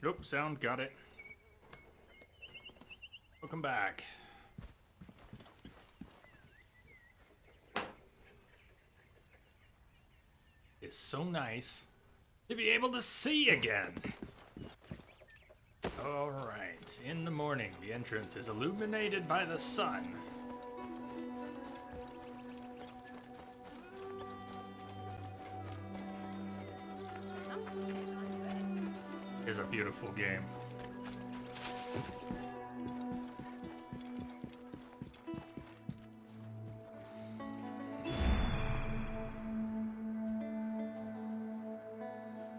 Nope, sound, got it. Welcome back. It's so nice to be able to see again. Alright, in the morning, the entrance is illuminated by the sun. It's a beautiful game.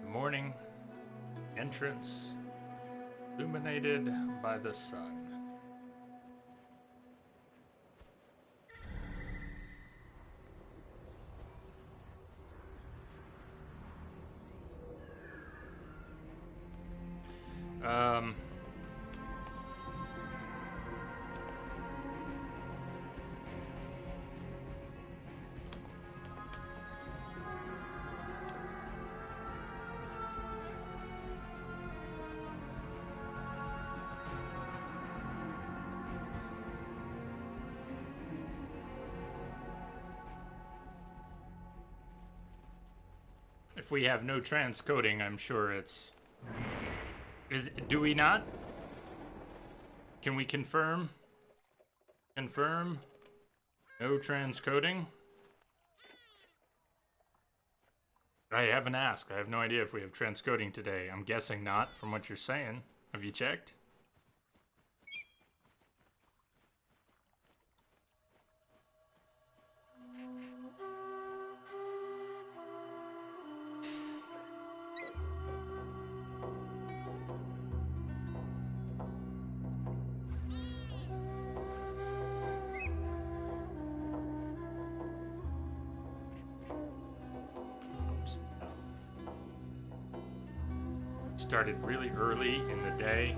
The morning entrance illuminated by the sun. If we have no transcoding, I'm sure it's... Do we not? Can we confirm? Confirm? No transcoding? I haven't asked. I have no idea if we have transcoding today. I'm guessing not, from what you're saying. Have you checked? Started really early in the day.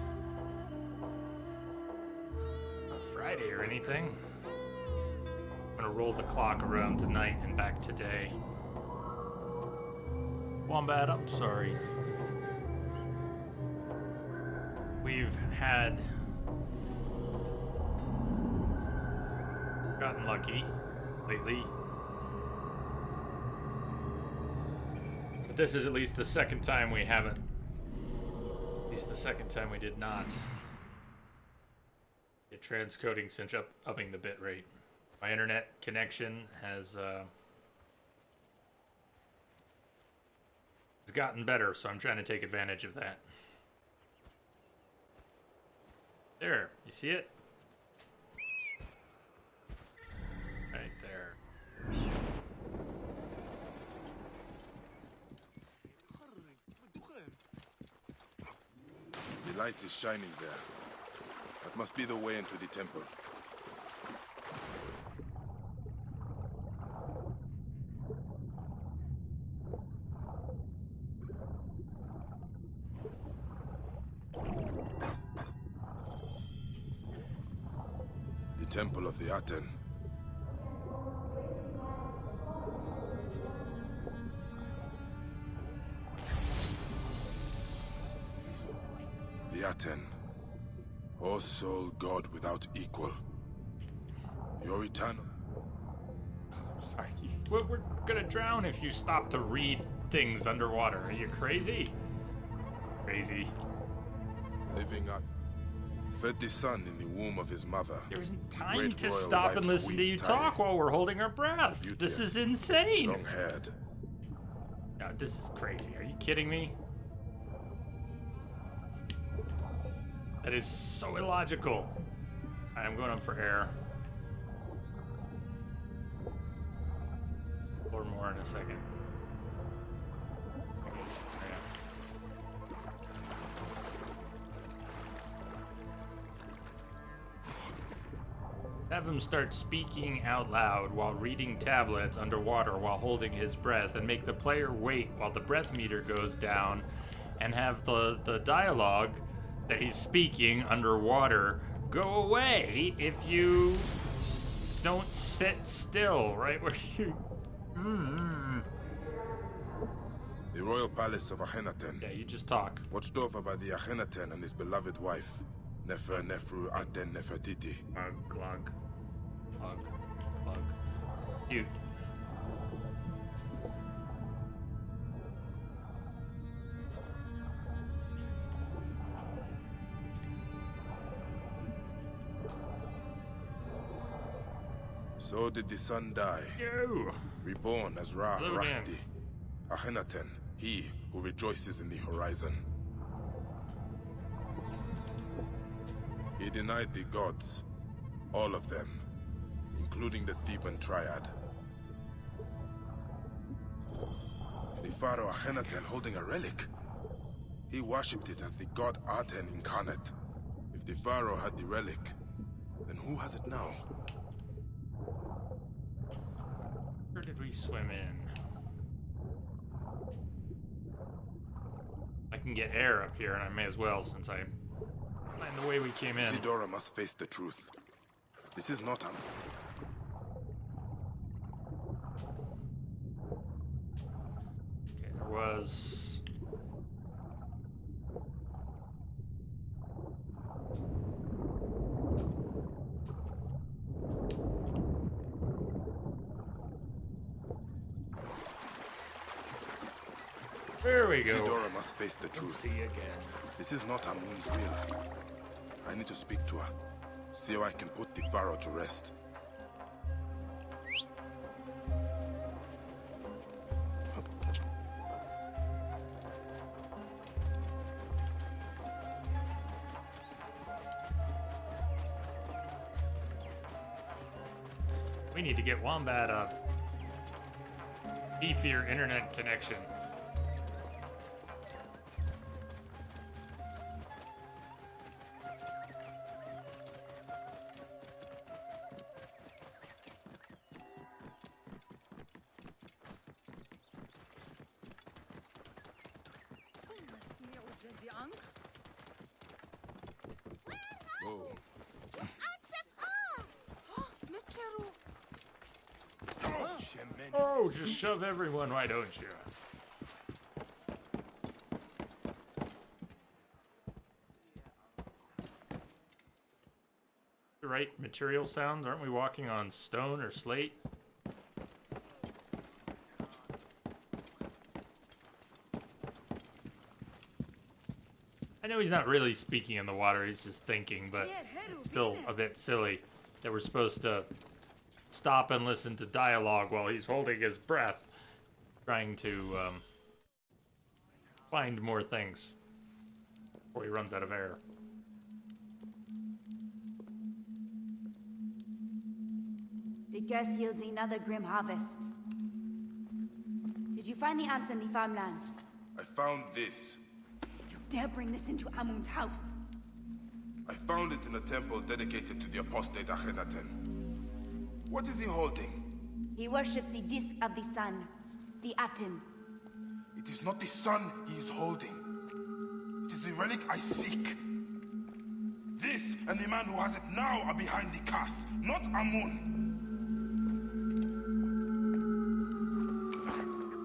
Not Friday or anything. I'm gonna roll the clock around tonight and back today. Wombat, I'm sorry. We've had gotten lucky lately. But this is at least the second time we haven't. At least the second time we did not get transcoding since upping the bit rate. My internet connection has gotten better, so I'm trying to take advantage of that. There, you see it? Right there. The light is shining there. That must be the way into the temple. The temple of the Aten. The Aten. O soul god without equal. You're eternal. Sorry. We're gonna drown if you stop to read things underwater. Are you crazy? Crazy. Living up. Fed the sun in the womb of his mother. There isn't The time great to royal stop wife and of listen to you talk while we're holding our breath. This is insane. Long-haired. No, this is crazy. Are you kidding me? That is so illogical. I'm going up for air. Or more in a second. Have him start speaking out loud while reading tablets underwater while holding his breath, and make the player wait while the breath meter goes down, and have the dialogue that he's speaking underwater go away if you don't sit still right where you... The royal palace of Akhenaten, Yeah, you just talk. watched over by the Akhenaten and his beloved wife, Nefer Nefru Aten Nefertiti. Glug. Glug. Glug. Cute. So did the sun die, Yo! reborn as Ra Hello, Dan. Rahdi. Akhenaten, he who rejoices in the horizon. He denied the gods, all of them, including the Theban triad. The pharaoh Akhenaten holding a relic. He worshipped it as the god Aten incarnate. If the pharaoh had the relic, then who has it now? Where did we swim in? I can get air up here, and I may as well since I find the way we came in. Isidora must face the truth. This is not Amun. Okay, there was. There we go. Isidora must face the Let's truth. see again. This is not Amun's will. I need to speak to her. See how I can put the pharaoh to rest. We need to get Wombat a beefier internet connection. Oh, just shove everyone, why don't you? The right material sounds? Aren't we walking on stone or slate? I know he's not really speaking in the water, he's just thinking, but it's still a bit silly that we're supposed to stop and listen to dialogue while he's holding his breath, trying to find more things before he runs out of air. The curse yields another grim harvest. Did you find the answer in the farmlands? I found this. You dare bring this into Amun's house? I found it in a temple dedicated to the apostate Akhenaten. What is he holding? He worshipped the disk of the sun, the Aten. It is not the sun he is holding. It is the relic I seek. This and the man who has it now are behind the curse, not Amun.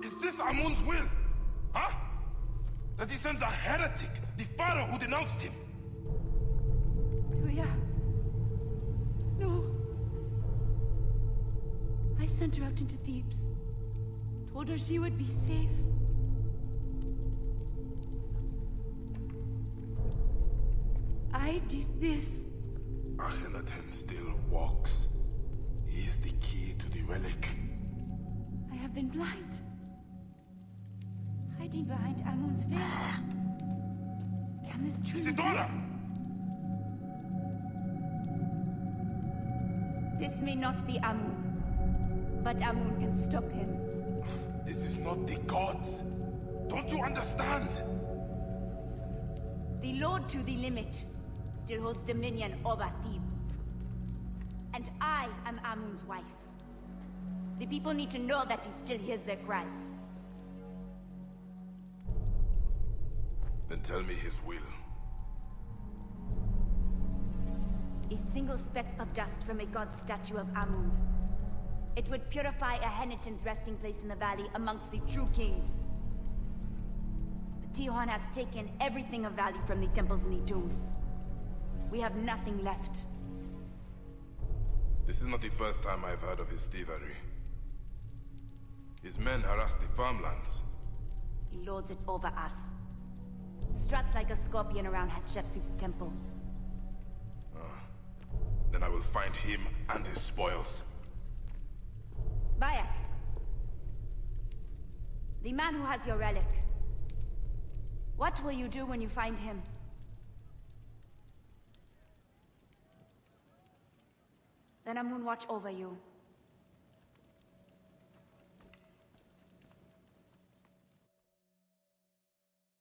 Is this Amun's will? Huh? That he sends a heretic, the pharaoh who denounced him? Tuya. No. I sent her out into Thebes. Told her she would be safe. I did this. Akhenaten still walks. He is the key to the relic. I have been blind. Hiding behind Amun's veil. Can this truly Isidora! be? This may not be Amun, but Amun can stop him. This is not the gods. Don't you understand? The Lord to the limit still holds dominion over Thebes. And I am Amun's wife. The people need to know that he still hears their cries. Then tell me his will. A single speck of dust from a god statue of Amun. It would purify Akhenaten's resting place in the valley amongst the true kings. Tihon has taken everything of value from the temples in the tombs. We have nothing left. This is not the first time I've heard of his thievery. His men harass the farmlands. He lords it over us. Struts like a scorpion around Hatshepsut's temple. Then I will find him and his spoils. Bayek. The man who has your relic. What will you do when you find him? Then Amun watch over you.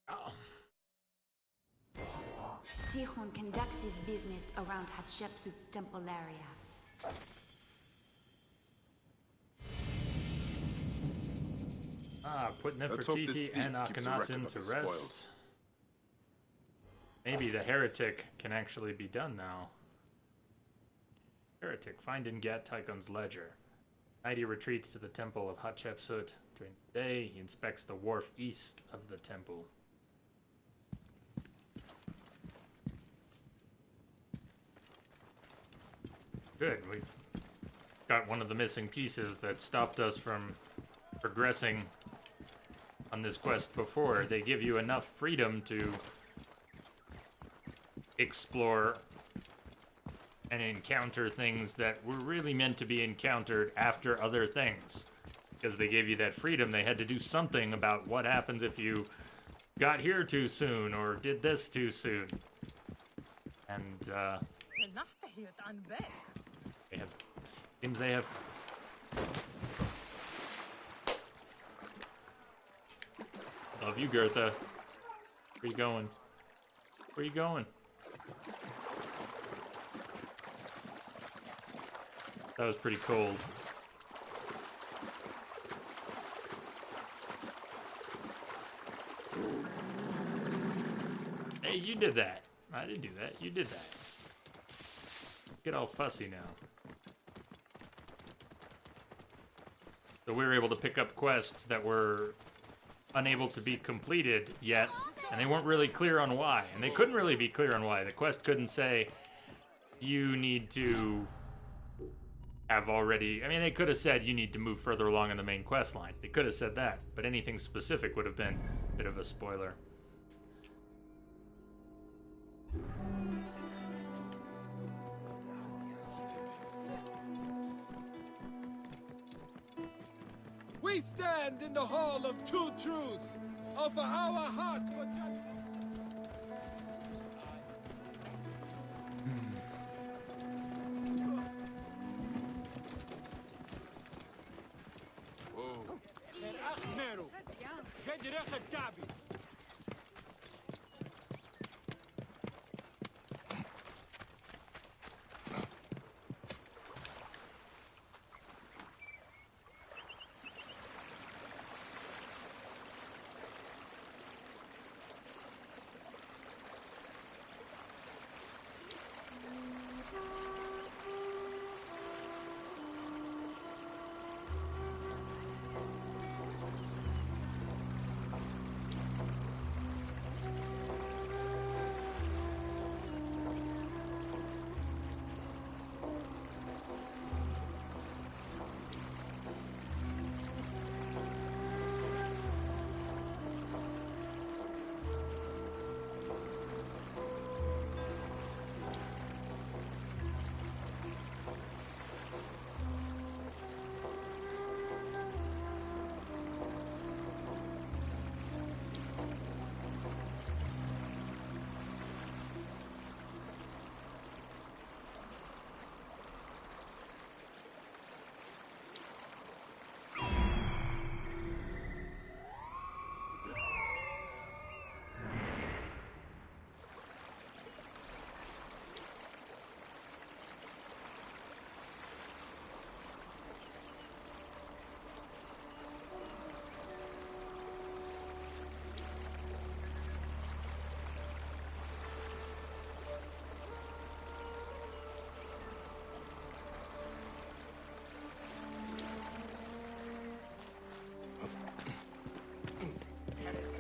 Oh. Tihon conducts his business around Hatshepsut's temple area. Put Let's hope this Nefertiti thief and keeps a record Akhenaten of to his rest. spoils. Maybe the heretic can actually be done now. Heretic, find and get Tychon's ledger. At night he retreats to the temple of Hatshepsut. During the day, he inspects the wharf east of the temple. Good, we've got one of the missing pieces that stopped us from progressing on this quest before. They give you enough freedom to explore and encounter things that were really meant to be encountered after other things. Because they gave you that freedom, they had to do something about what happens if you got here too soon or did this too soon. And, they have... seems they have... Love you, Gertha. Where you going? Where you going? That was pretty cold. Hey, you did that. I didn't do that. You did that. Get all fussy now. So we were able to pick up quests that were unable to be completed yet, and they weren't really clear on why. And they couldn't really be clear on why. The quest couldn't say, you need to have already... I mean, they could have said you need to move further along in the main quest line. They could have said that, but anything specific would have been a bit of a spoiler. We stand in the hall of two truths. Offer our hearts for justice.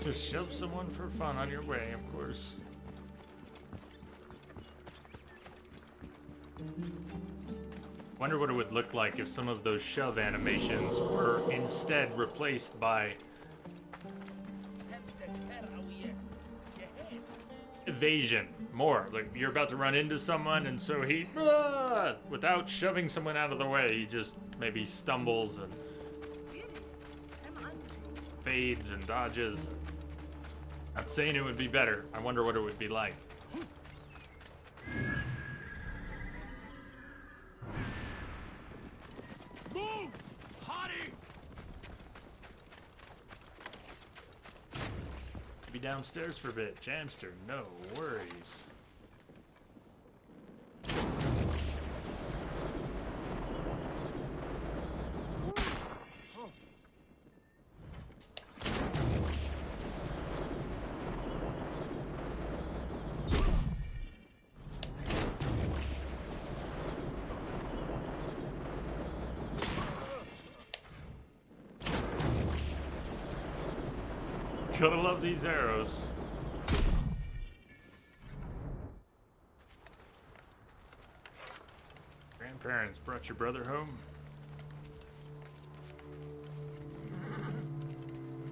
Just shove someone for fun on your way, of course. Wonder what it would look like if some of those shove animations were instead replaced by evasion. More like you're about to run into someone, and so he, without shoving someone out of the way, he just maybe stumbles and fades and dodges. Not saying it would be better. I wonder what it would be like. Move! Hottie! Be downstairs for a bit. Jamster, no worries. Gotta love these arrows. Grandparents brought your brother home?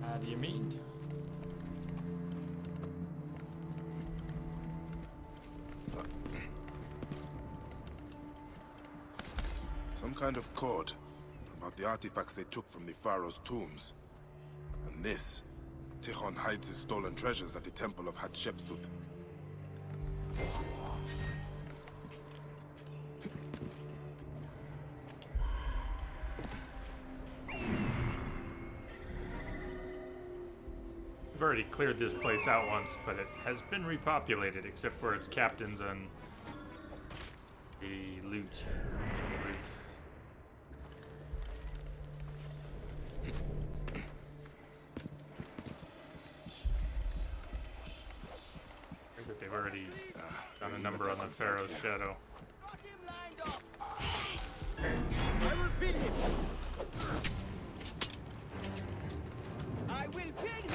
How do you mean? Some kind of code about the artifacts they took from the Pharaoh's tombs. And this, Tikhon hides his stolen treasures at the Temple of Hatshepsut. We've already cleared this place out once, but it has been repopulated except for its captains and the loot. That they've already done a number on the Pharaoh's shadow. Got him lined up! I will pin him! I will pin him!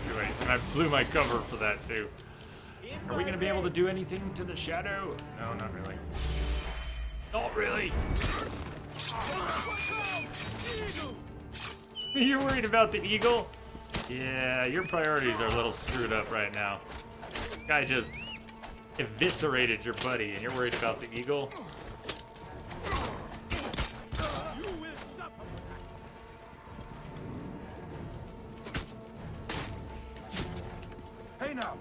Too late. And I blew my cover for that too. Are we gonna be able to do anything to the shadow? No, not really. Not really. You're worried about the eagle? Yeah, your priorities are a little screwed up right now. Guy just eviscerated your buddy, and you're worried about the eagle? You will suffer. Hey now!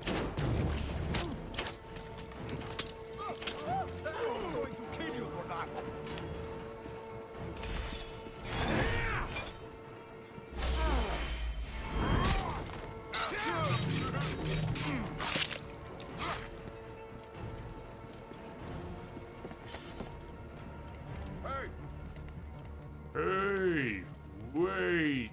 I'm going to kill you for that. Hey, wait.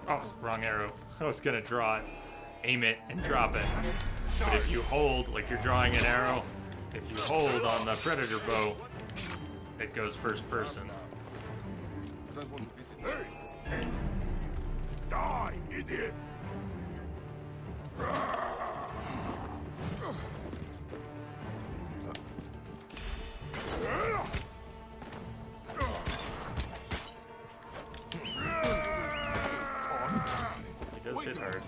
Oh, wrong arrow. I was gonna draw it, aim it, and drop it. But if you hold, like you're drawing an arrow, if you hold on the predator bow, it goes first person. Die, idiot! He does hit hard.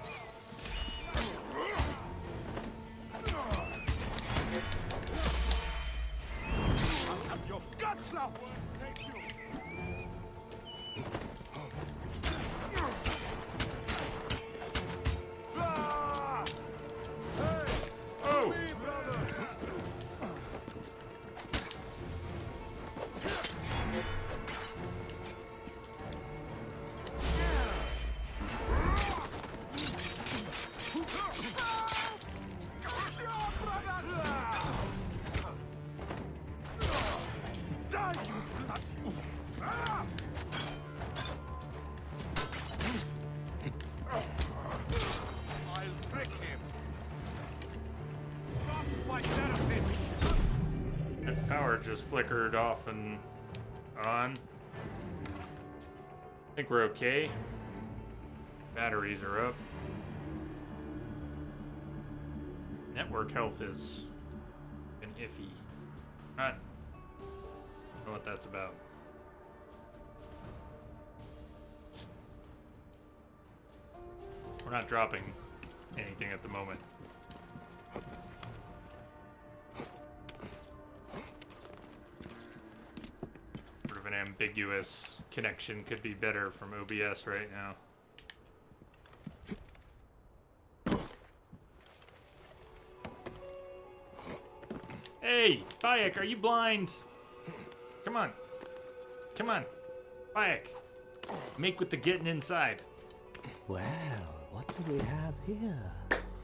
Your guts now! Thank you! just flickered off and on. I think we're okay. Batteries are up. Network health is an iffy. Not know what that's about. We're not dropping anything at the moment. Sort of an ambiguous connection could be better from OBS right now. Hey, Bayek, are you blind? Come on. Come on. Bayek. Make with the getting inside. Well, what do we have here?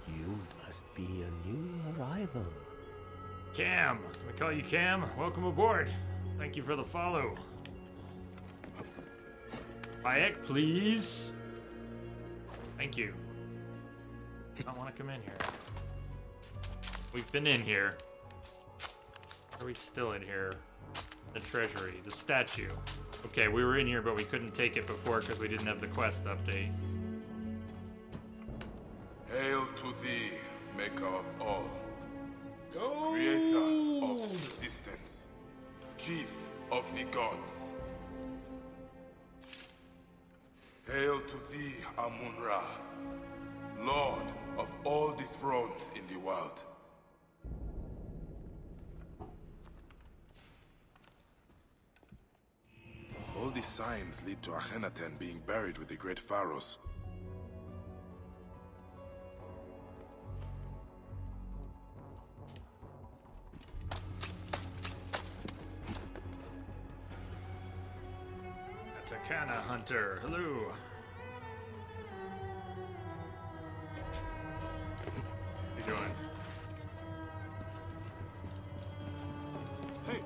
You must be a new arrival. Cam. Can we call you Cam? Welcome aboard. Thank you for the follow. Bayek, please. Thank you. I don't want to come in here. We've been in here. Are we still in here? The treasury, the statue. Okay, we were in here, but we couldn't take it before because we didn't have the quest update. Hail to thee, maker of all, Go! creator of existence, chief of the gods. Hail to thee, Amun-Ra, lord of all the thrones in the world. All these signs lead to Akhenaten being buried with the great pharaohs. Takana Hunter, hello. How you doing? Hey!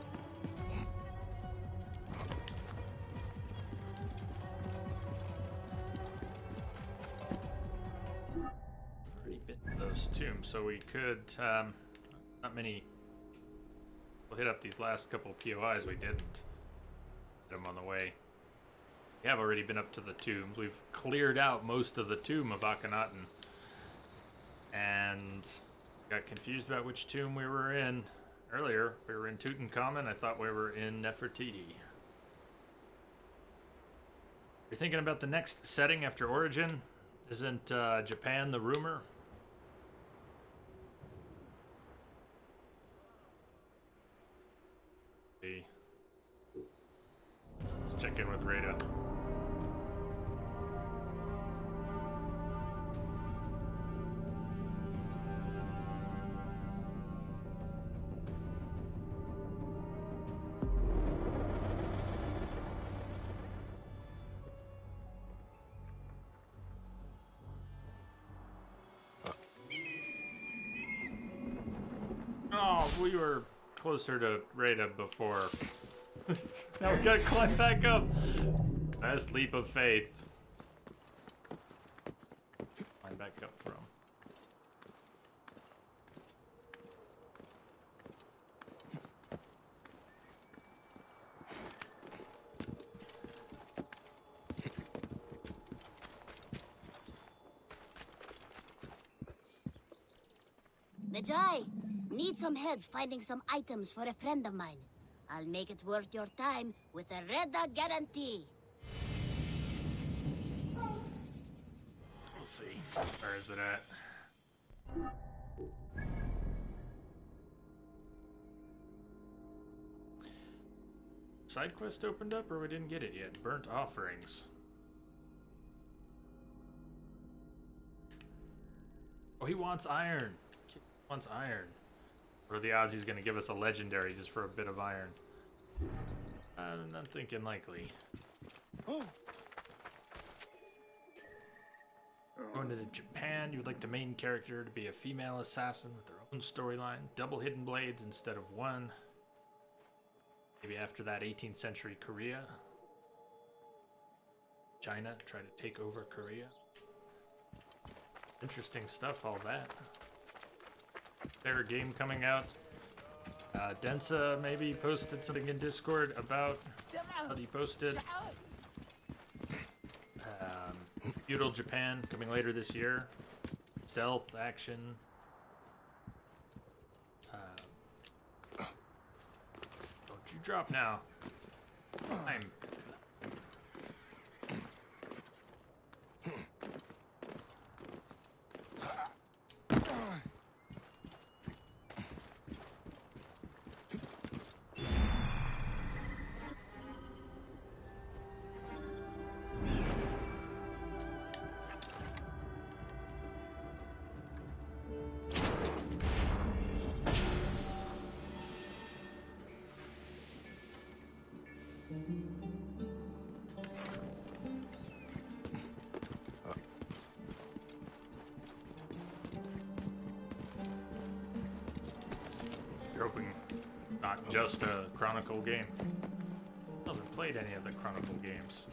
Already been to those tombs, so we could, not many. We'll hit up these last couple POIs we didn't. Hit them on the way. We have already been up to the tombs. We've cleared out most of the tomb of Akhenaten. And got confused about which tomb we were in earlier. We were in Tutankhamun. I thought we were in Nefertiti. You're thinking about the next setting after Origin? Isn't Japan the rumor? See. Let's check in with Rada. Oh, we were closer to Rada before. Now we gotta climb back up. Best leap of faith. Climb back up from. Medjai, need some help finding some items for a friend of mine. I'll make it worth your time with a Reda guarantee. We'll see. Where is it at? Side quest opened up, or we didn't get it yet? Burnt offerings. Oh, he wants iron. He wants iron. What are the odds he's going to give us a legendary just for a bit of iron? I'm not thinking likely. Going to Japan, you would like the main character to be a female assassin with their own storyline. Double hidden blades instead of one. Maybe after that 18th century Korea. China try to take over Korea. Interesting stuff, all that. There a game coming out Densa maybe posted something in Discord about what he posted. Feudal Japan coming later this year. Stealth action. Don't you drop now. I'm... You're hoping not just a Chronicle game. I haven't played any of the Chronicle games.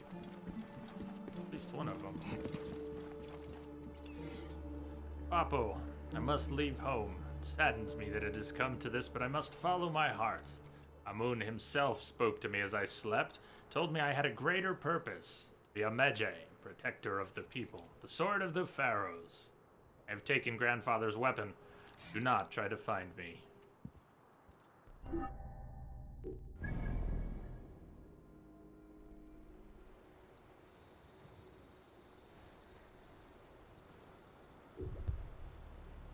At least one of them. Papo, I must leave home. It saddens me that it has come to this, but I must follow my heart. Amun himself spoke to me as I slept, told me I had a greater purpose. To be a Medjay, protector of the people, the sword of the Pharaohs. I have taken grandfather's weapon. Do not try to find me.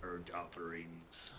Urge offerings.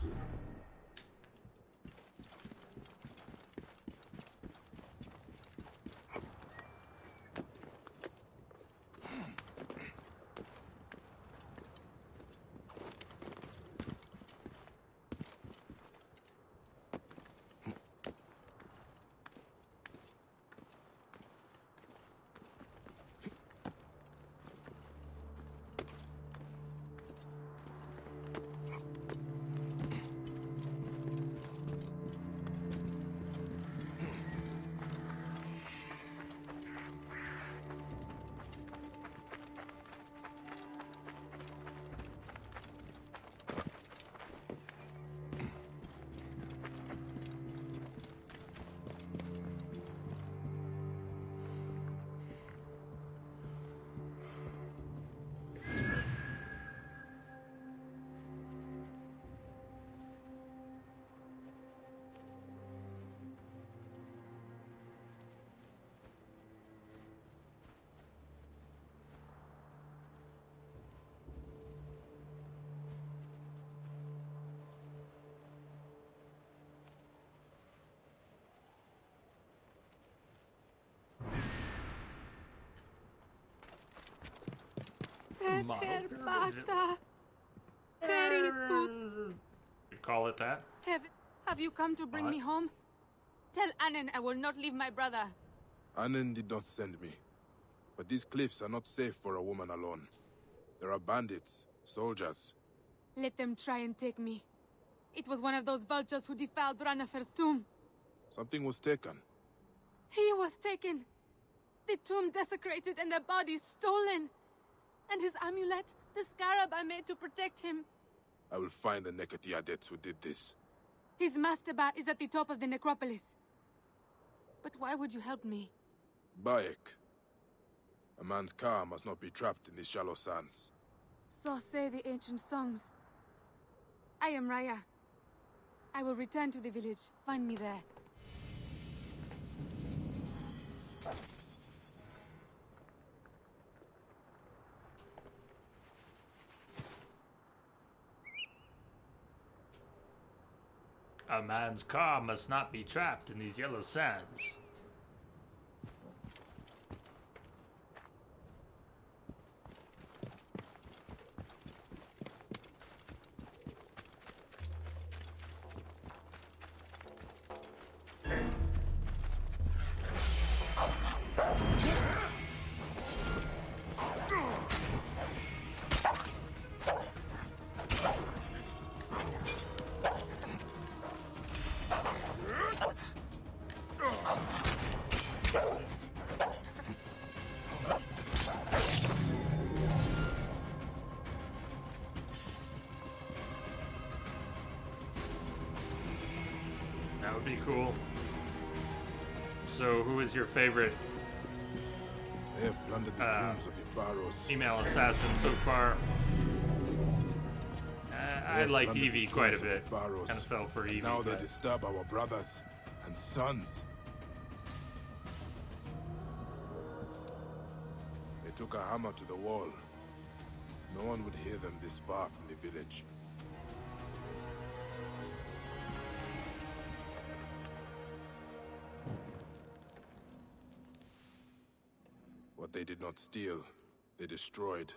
You call it that? Have you come to bring me home? Tell Annen I will not leave my brother. Annen did not send me. But these cliffs are not safe for a woman alone. There are bandits, soldiers. Let them try and take me. It was one of those vultures who defiled Ranafer's tomb. Something was taken. He was taken. The tomb desecrated and the body stolen. And his amulet, the scarab I made to protect him. I will find the Nekatiadets who did this. His mastaba is at the top of the necropolis. But why would you help me? Bayek. A man's car must not be trapped in these shallow sands. So say the ancient songs. I am Raya. I will return to the village. Find me there. A man's car must not be trapped in these yellow sands. would be cool. So, who is your favorite They have plundered the tombs of the pharaohs. female assassin so far? I have liked plundered the Evie quite a tombs of the bit. pharaohs. Kind of fell for Evie. Now they but- disturb our brothers and sons. They took a hammer to the wall. No one would hear them this far from the village. What they did not steal, they destroyed.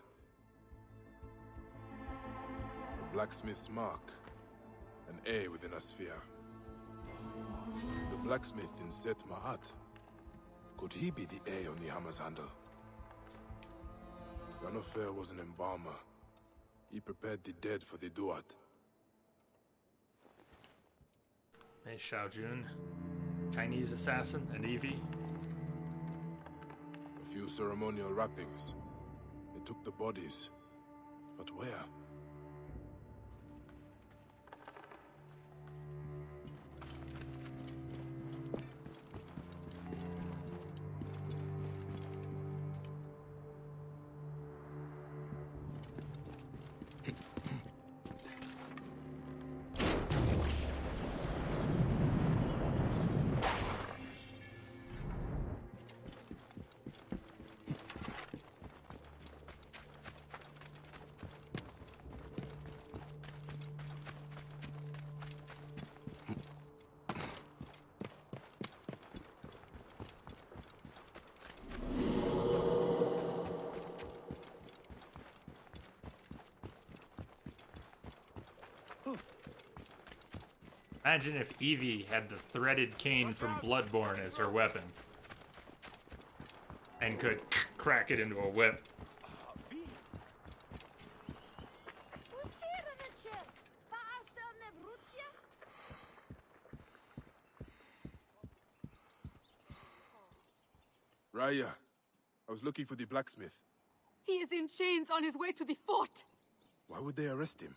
The blacksmith's mark, an A within a sphere. The blacksmith in Set Ma'at. Could he be the A on the hammer's handle? Ranofair was an embalmer. He prepared the dead for the Duat. Hey, Xiaojun. Chinese assassin and Evie. A few ceremonial wrappings. They took the bodies. But where? Imagine if Evie had the threaded cane from Bloodborne as her weapon. And could crack it into a whip. Raya, I was looking for the blacksmith. He is in chains on his way to the fort. Why would they arrest him?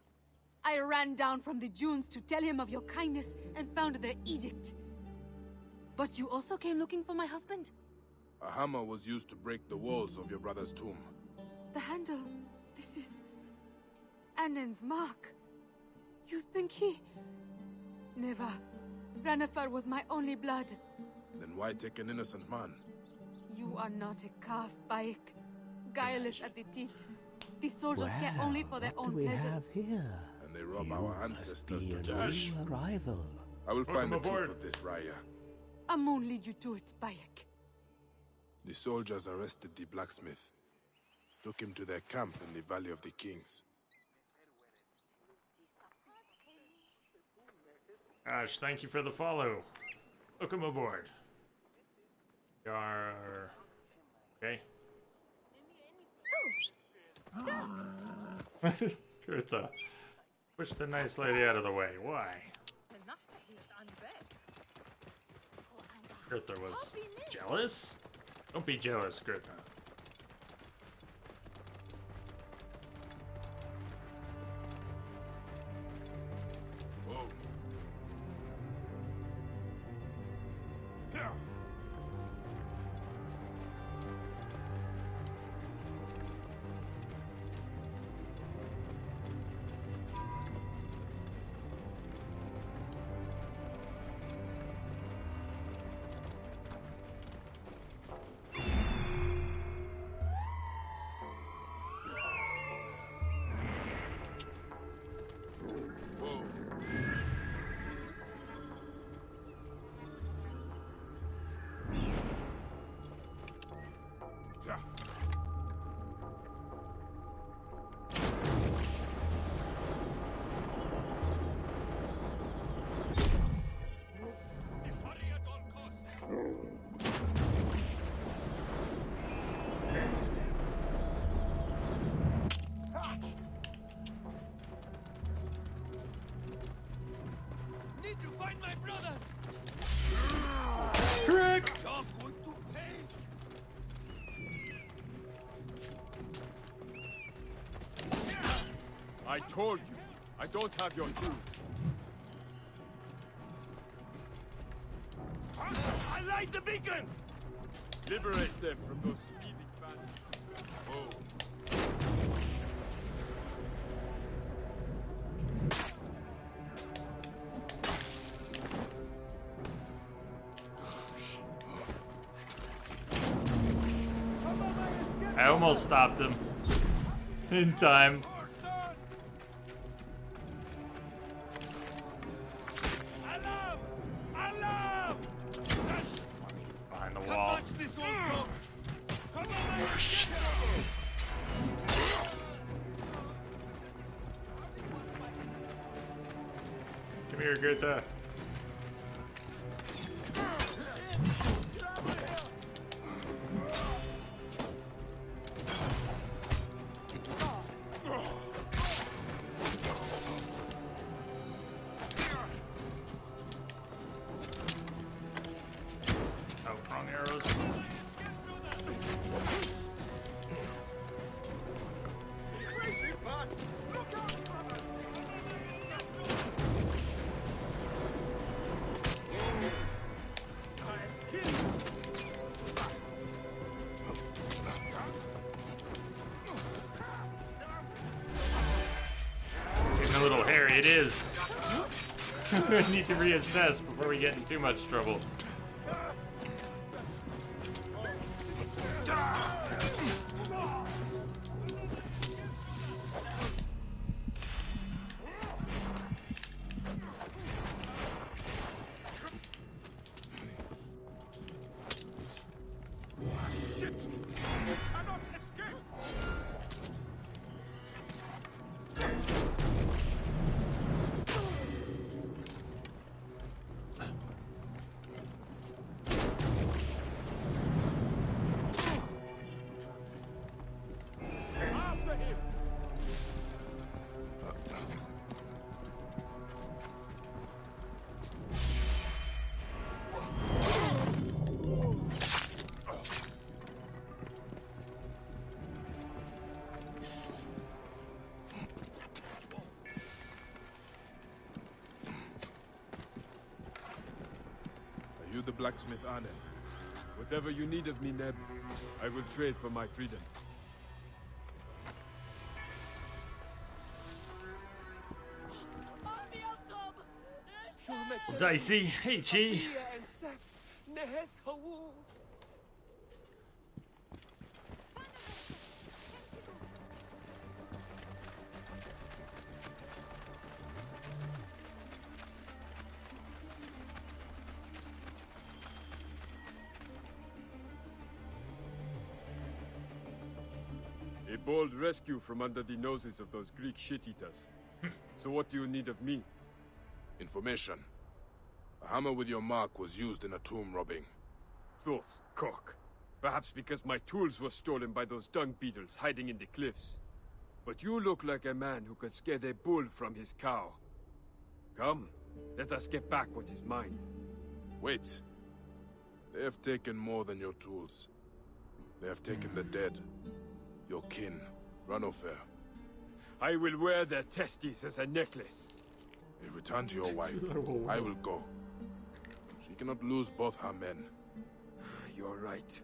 I ran down from the dunes to tell him of your kindness and found the edict. But you also came looking for my husband? A hammer was used to break the walls of your brother's tomb. The handle. This is Annen's mark. You think he... Never. Ranafar was my only blood. Then why take an innocent man? You are not a calf, Bayek. Guileless at the teeth. The soldiers care only for their what own do we pleasures. have here? And they rob You our must ancestors be to a death. new arrival. I will find the Welcome aboard. truth of this, Raya. Amun lead you to it, Bayek. The soldiers arrested the blacksmith. Took him to their camp in the Valley of the Kings. Gosh, thank you for the follow. Welcome aboard. Yar. Okay. Gertha. Push the nice lady out of the way. Why? Gertha was jealous? Don't be jealous, Gertha. Whoa. Need to find my brothers. Correct! You're going to pay. I told you, I don't have your truth. Ignite the beacon! Liberate them from those thieving bandits. Oh. I almost stopped him in time. Alarm! Alarm! Behind the wall. Watch this one come! Come on, man! Come here, Goethe. Oh, wrong arrows. Getting a little hairy, it is. We need to reassess before we get in too much trouble. Are you the blacksmith Arden? Whatever you need of me, Neb, I will trade for my freedom. Dicey. Hey, Chi. A bold rescue from under the noses of those Greek shit-eaters. So what do you need of me? Information. A hammer with your mark was used in a tomb robbing. Thought, cock. Perhaps because my tools were stolen by those dung beetles hiding in the cliffs. But you look like a man who could scare the bull from his cow. Come, let us get back what is mine. Wait. They have taken more than your tools. They have taken the dead. Your kin, Ranofer. I will wear their testes as a necklace. If return to your wife, I will go. She cannot lose both her men. You're right.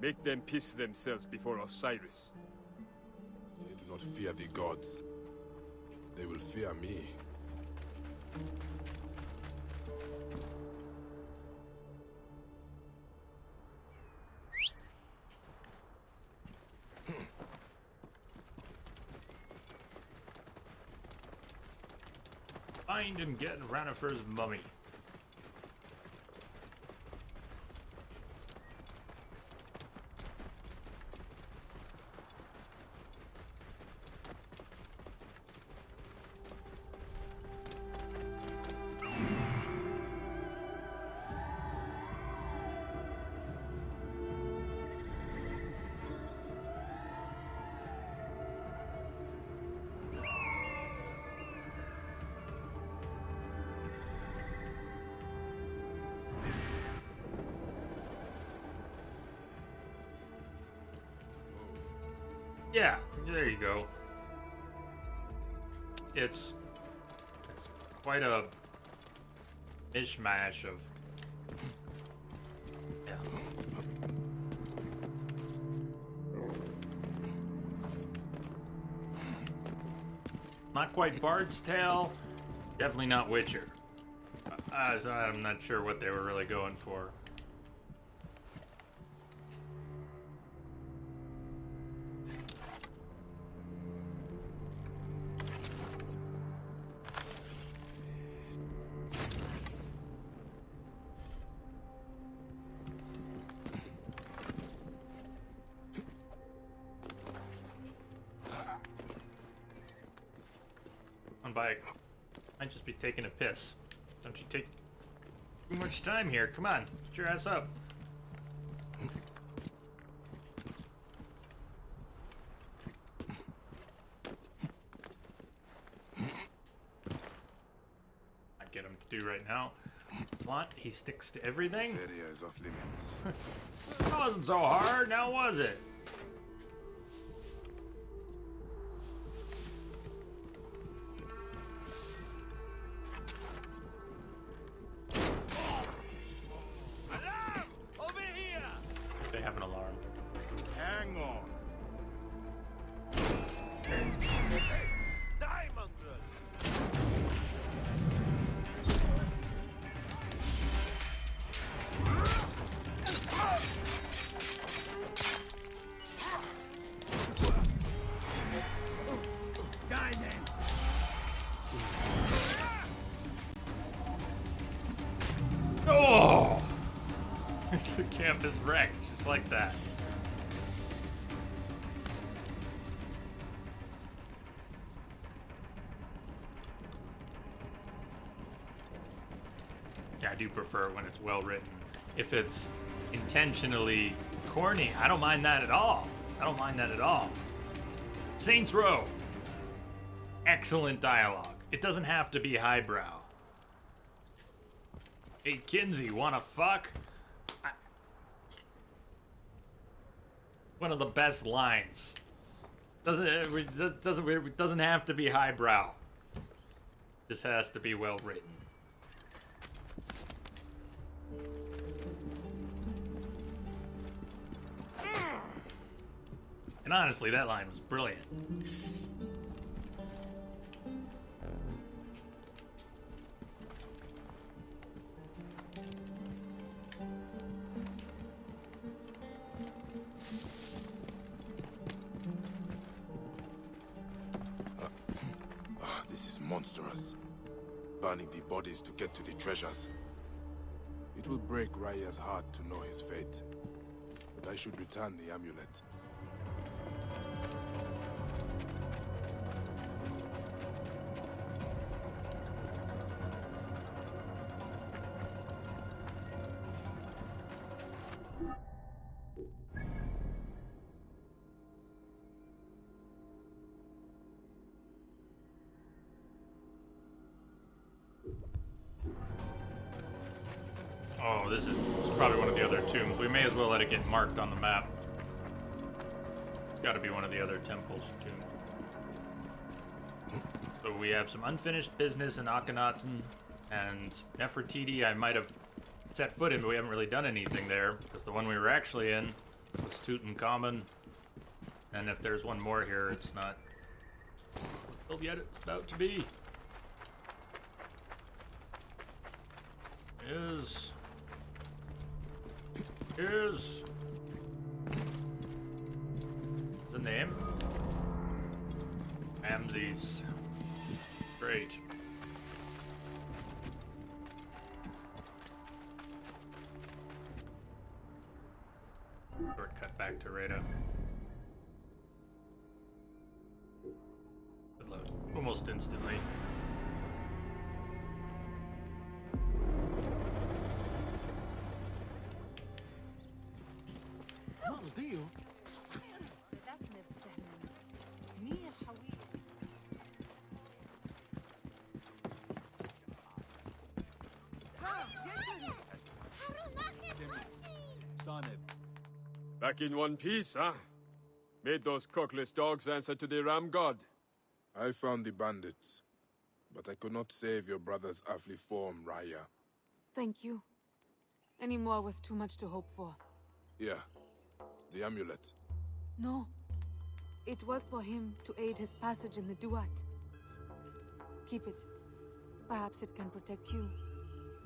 Make them piss themselves before Osiris. They do not fear the gods. They will fear me. Find and get Ranifer's mummy. Yeah, there you go. It's quite a mishmash of Not quite Bard's Tale. Definitely not Witcher. So I'm not sure what they were really going for. On bike. Might just be taking a piss. Don't you take too much time here. Come on, get your ass up. I'd get him to do right now. What? He sticks to everything? This area is off limits. That wasn't so hard, now was it? They have an alarm. Hang on. Oh! The camp is wrecked, just like that. Yeah, I do prefer it when it's well written. If it's intentionally corny, I don't mind that at all. I don't mind that at all. Saints Row. Excellent dialogue. It doesn't have to be highbrow. Hey, Kinsey, wanna fuck? One of the best lines. It doesn't have to be highbrow. Just has to be well written. And honestly, that line was brilliant. This is monstrous. Burning the bodies to get to the treasures. It will break Raya's heart to know his fate. But I should return the amulet. Oh, this is probably one of the other tombs. We may as well let it get marked on the map. It's got to be one of the other temples' tombs. So we have some unfinished business in Akhenaten and Nefertiti. I might have set foot in, but we haven't really done anything there because the one we were actually in was Tutankhamun. And if there's one more here, it's not built yet. It's about to be. Is the name? Ramses. Great. Shortcut back to Rada. Good luck. Almost instantly. Back in one piece, huh? Made those cockless dogs answer to the Ram God. I found the bandits, but I could not save your brother's earthly form, Raya. Thank you. Any more was too much to hope for. Yeah, the amulet. No. It was for him to aid his passage in the Duat. keep it. Perhaps it can protect you.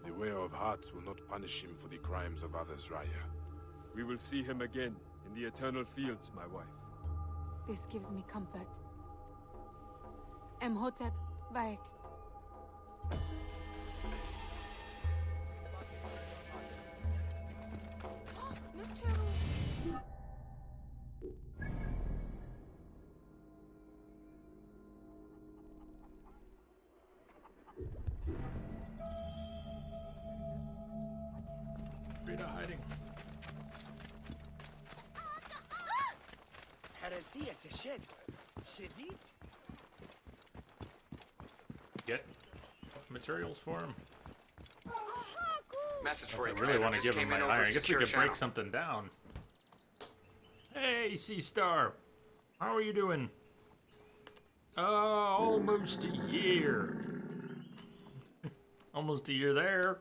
The Wearer of Hearts will not punish him for the crimes of others, Raya. We will see him again in the Eternal Fields, my wife. This gives me comfort. Emhotep, Vaek. Rita hiding. Get materials for him. Message If for I you, really Commander. want to Just give him came my in over iron. I guess we secure could break channel. something down. Hey, Sea Star. How are you doing? Almost a year. Almost a year there.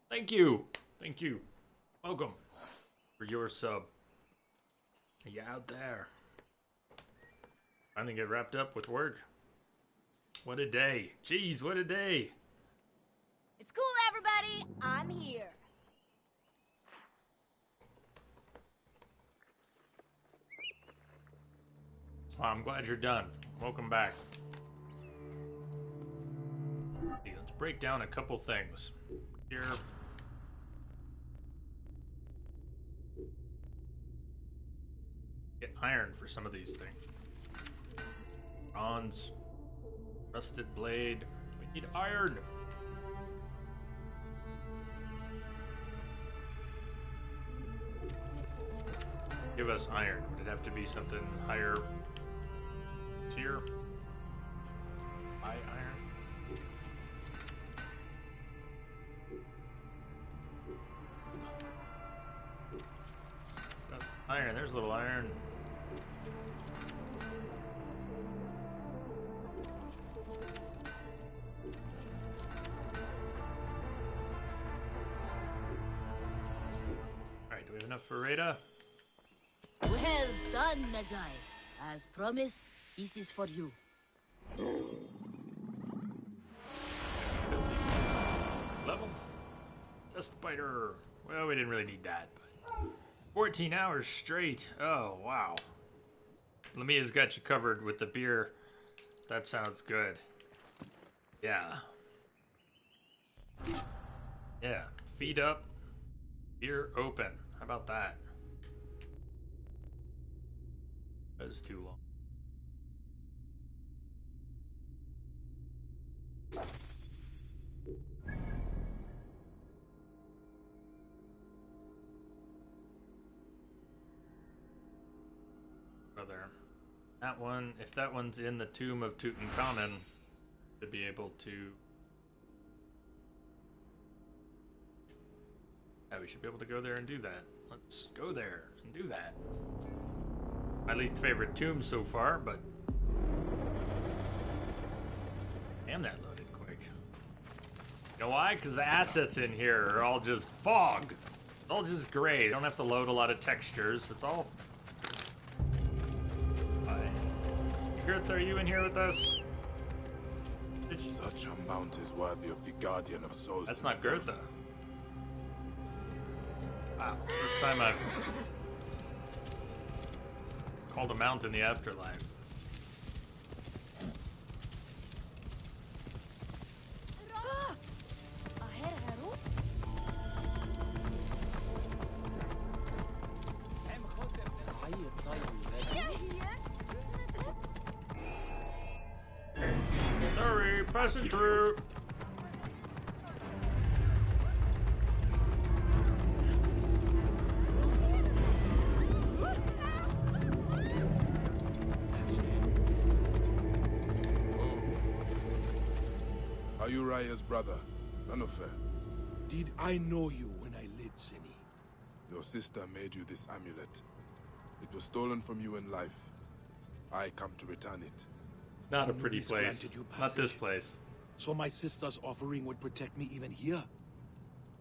Thank you. Thank you. Welcome for your sub. Are you out there? Finally get wrapped up with work. What a day. Jeez, what a day. It's cool, everybody. I'm here. Well, I'm glad you're done. Welcome back. Okay, let's break down a couple things. Here. Get iron for some of these things. Bronze. Rusted blade. We need iron. Give us iron. Would it have to be something higher tier? Buy iron. That's iron. There's a little iron. Alright, do we have enough for Rada? Well done, Magi. As promised, this is for you. Level. Dust Biter. Well, we didn't really need that, but 14 hours straight. Oh, wow. Lamia's got you covered with the beer. That sounds good. Yeah. Yeah. Feet up. Beer open. How about that? That was too long. Brother. That one, if that one's in the tomb of Tutankhamun, to be able to... Yeah, we should be able to go there and do that. Let's go there and do that. My least favorite tomb so far, but... Damn, that loaded quick. You know why? Because the assets in here are all just fog. It's all just gray. You don't have to load a lot of textures. It's all... Hi. Gert, are you in here with us? Such a mount is worthy of the Guardian of Souls. That's not himself. Gertha. Wow, first time I've called a mount in the afterlife. Sorry, passing through. Are you Raya's brother, Nanofer? Did I know you when I lived, Seni? Your sister made you this amulet. It was stolen from you in life. I come to return it. Not a pretty Enemies place. granted you Not this passage. place. So my sister's offering would protect me even here?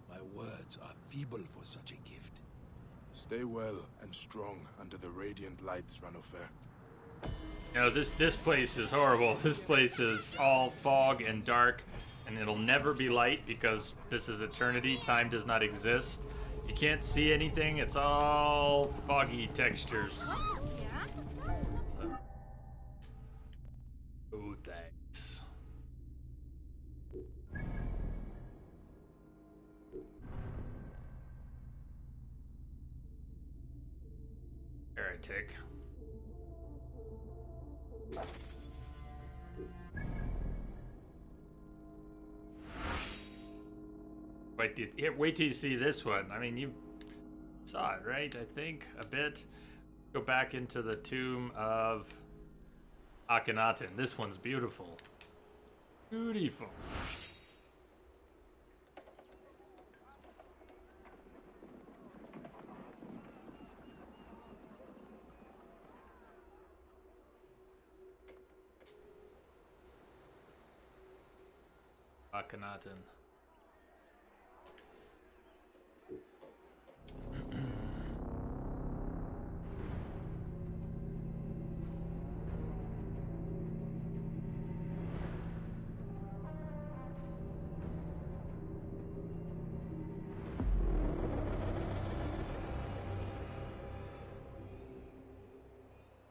My words are feeble for such a gift. Stay well and strong under the radiant lights, Ranofer. You know, this place is horrible. This place is all fog and dark, and it'll never be light because this is eternity. Time does not exist. You can't see anything. It's all foggy textures. So. Oh, thanks. Heretic. Wait till you see this one. I mean, you saw it, right? I think a bit. Go back into the tomb of Akhenaten. This one's beautiful. Beautiful. Akhenaten.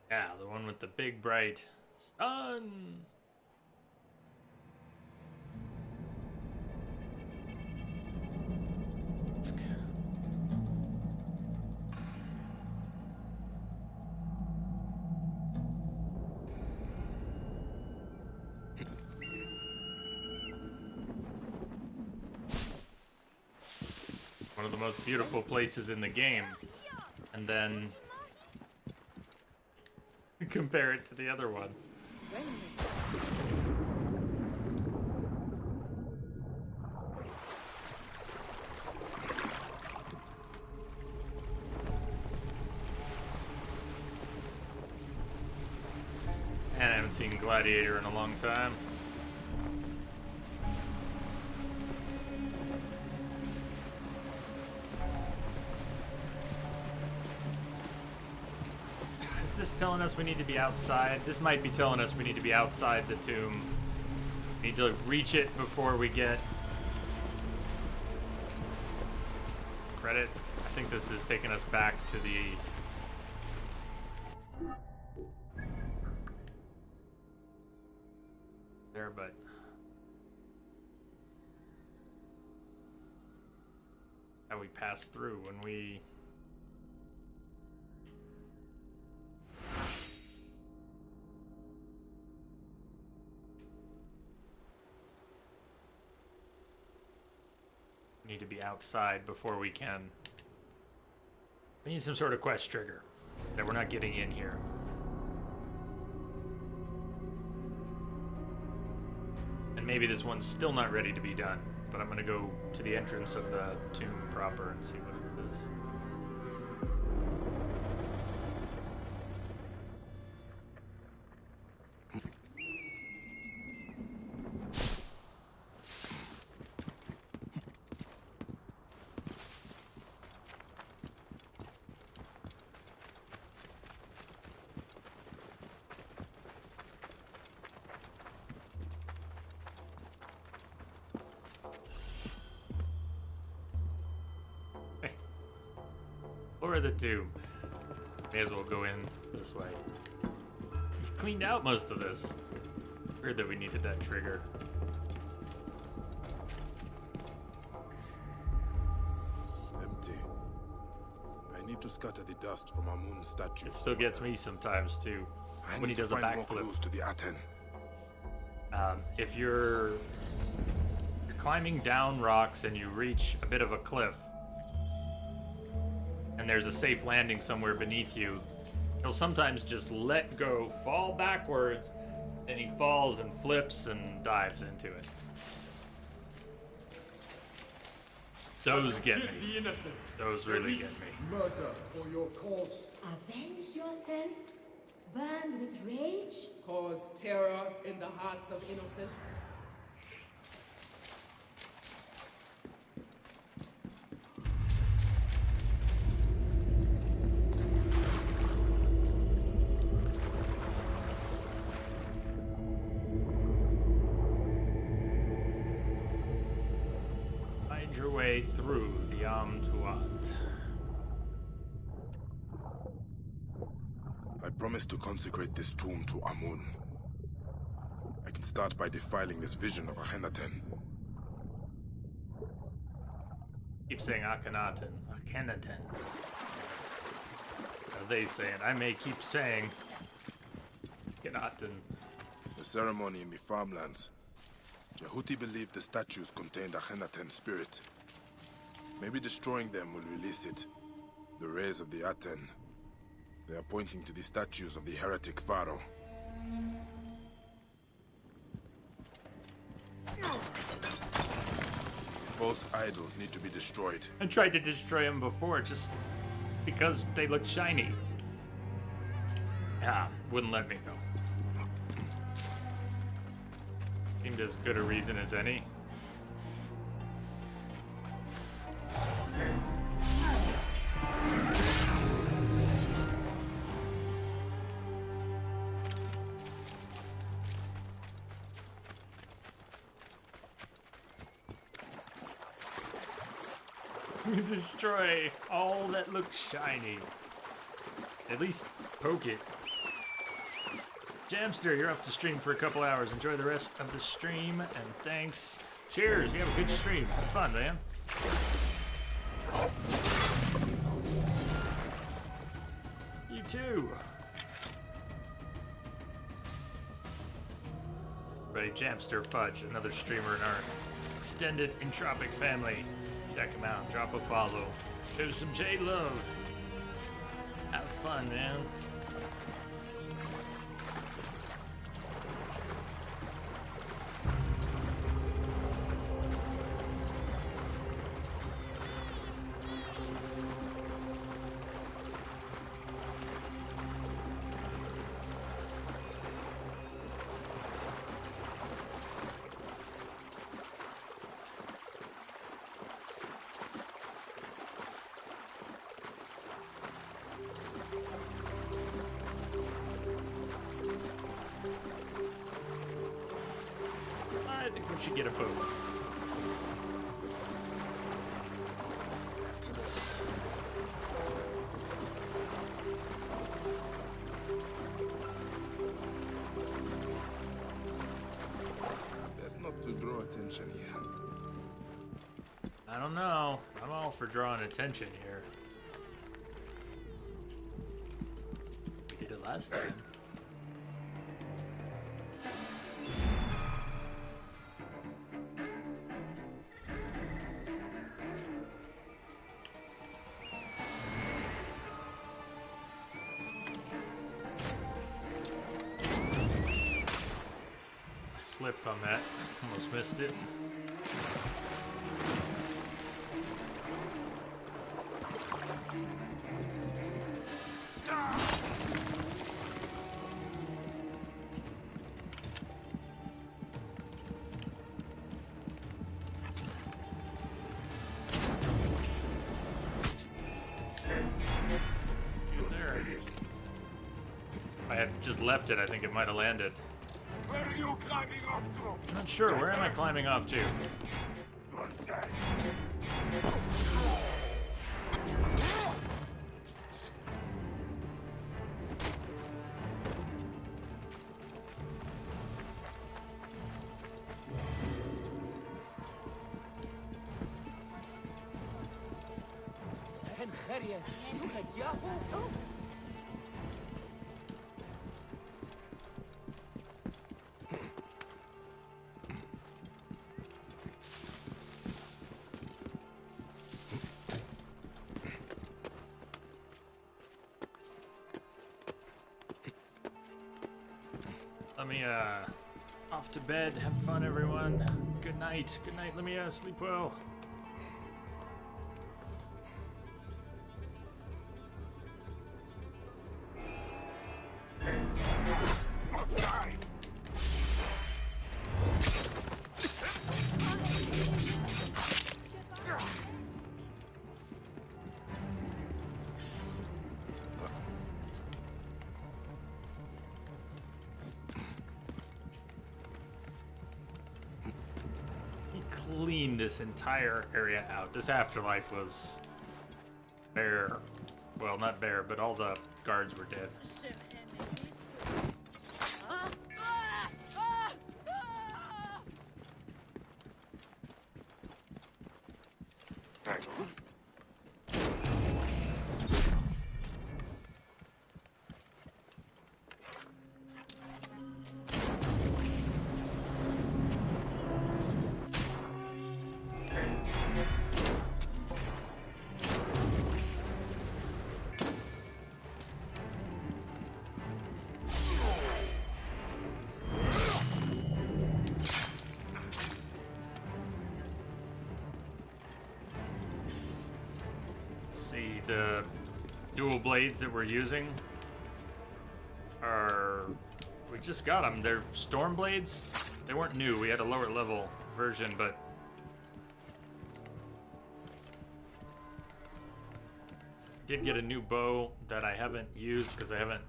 Yeah, the one with the big bright sun. One of the most beautiful places in the game, and then compare it to the other one. And I haven't seen Gladiator in a long time. Is this telling us we need to be outside? This might be telling us we need to be outside the tomb. We need to reach it before we get credit. I think this is taking us back to the there, but how we pass through when we need to be outside before we can. We need some sort of quest trigger that we're not getting in here. And maybe this one's still not ready to be done, but I'm gonna go to the entrance of the tomb proper and see what it is. Or the tomb. May as well go in this way. We've cleaned out most of this. Weird that we needed that trigger. Empty. I need to scatter the dust from Amun's statue. It still gets me sometimes too. When he does a find more backflip. clues to the Aten. If you're climbing down rocks and you reach a bit of a cliff, and there's a safe landing somewhere beneath you, he'll sometimes just let go, fall backwards, and he falls and flips and dives into it. Those get me. Those really get me. Murder for your cause. Avenge yourself? Burn with rage? Cause terror in the hearts of innocents. your way through the Amtuat. I promise to consecrate this tomb to Amun. I can start by defiling this vision of Akhenaten. Keep saying Akhenaten. Akhenaten. How they say it. I may keep saying Akhenaten. The ceremony in the farmlands. Yahuti believed the statues contained Akhenaten's spirit. Maybe destroying them will release it. The rays of the Aten. They are pointing to the statues of the heretic Pharaoh. Both idols need to be destroyed. I tried to destroy them before just because they looked shiny. Ah, wouldn't let me though. Seemed as good a reason as any. Destroy all that looks shiny. At least poke it. Jamster, you're off to stream for a couple hours. Enjoy the rest of the stream, and thanks. Cheers, you have a good stream. Have fun, man. You too. Ready, Jamster Fudge, another streamer in our extended Entropic family. Check him out, drop a follow, show some J-Love. Have fun, man. I think we should get a boat. After this. Best not to draw attention here. I don't know. I'm all for drawing attention here. We did it last time. Slipped on that. Almost missed it. There. If I had just left it, I think it might have landed. Where are you climbing off to? I'm not sure. Where am I climbing off to? You're dead. Let me, off to bed. Have fun, everyone. Good night. Good night. Let me, sleep well. clean this entire area out. This afterlife was bare. Well, not bare, but all the guards were dead. Hang on. See, the dual blades that we're using are... We just got them. They're storm blades. They weren't new. We had a lower level version, but... I did get a new bow that I haven't used because I haven't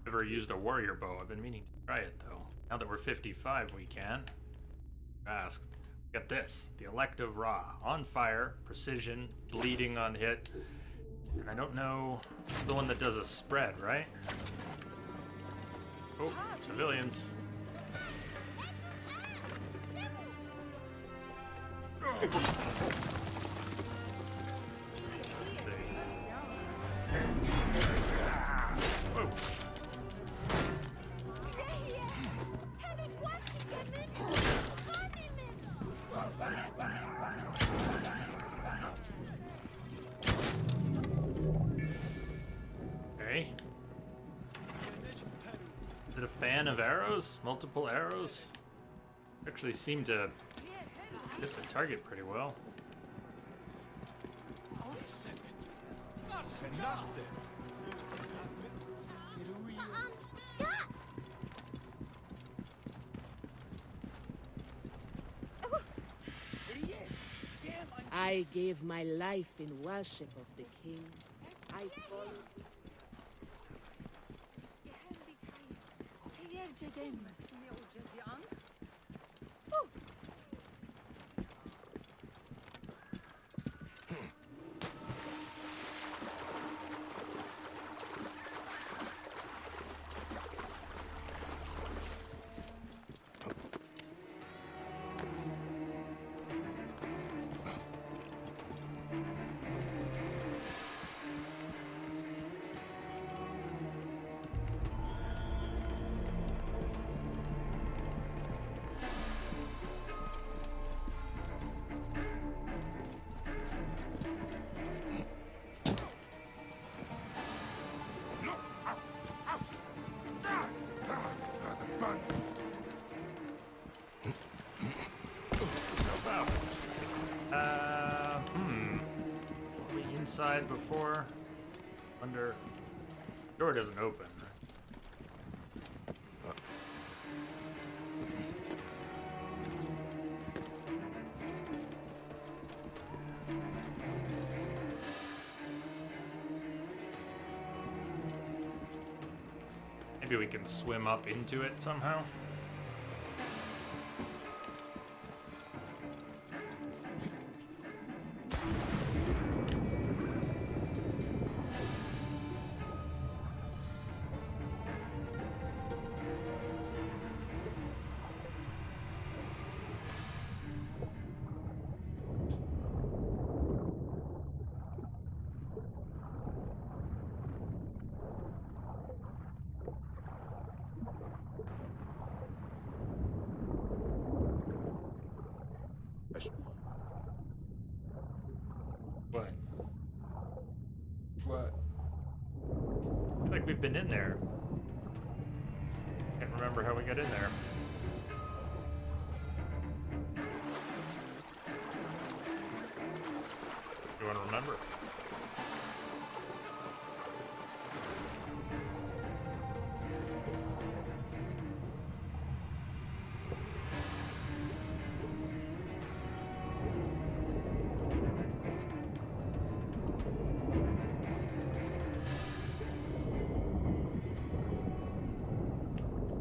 ever used a warrior bow. I've been meaning to try it, though. Now that we're 55, we can. Ask. Got this. The Elective Raw. On fire, precision, bleeding on hit. And I don't know, it's the one that does a spread, right? Oh, civilians. Whoa. Okay. Is it a fan of arrows? Multiple arrows? Actually seem to hit the target pretty well. I gave my life in worship of the king. I followed. Inside before, under, door doesn't open. Maybe we can swim up into it somehow. What? What? I feel like we've been in there. Can't remember how we got in there. You want to remember?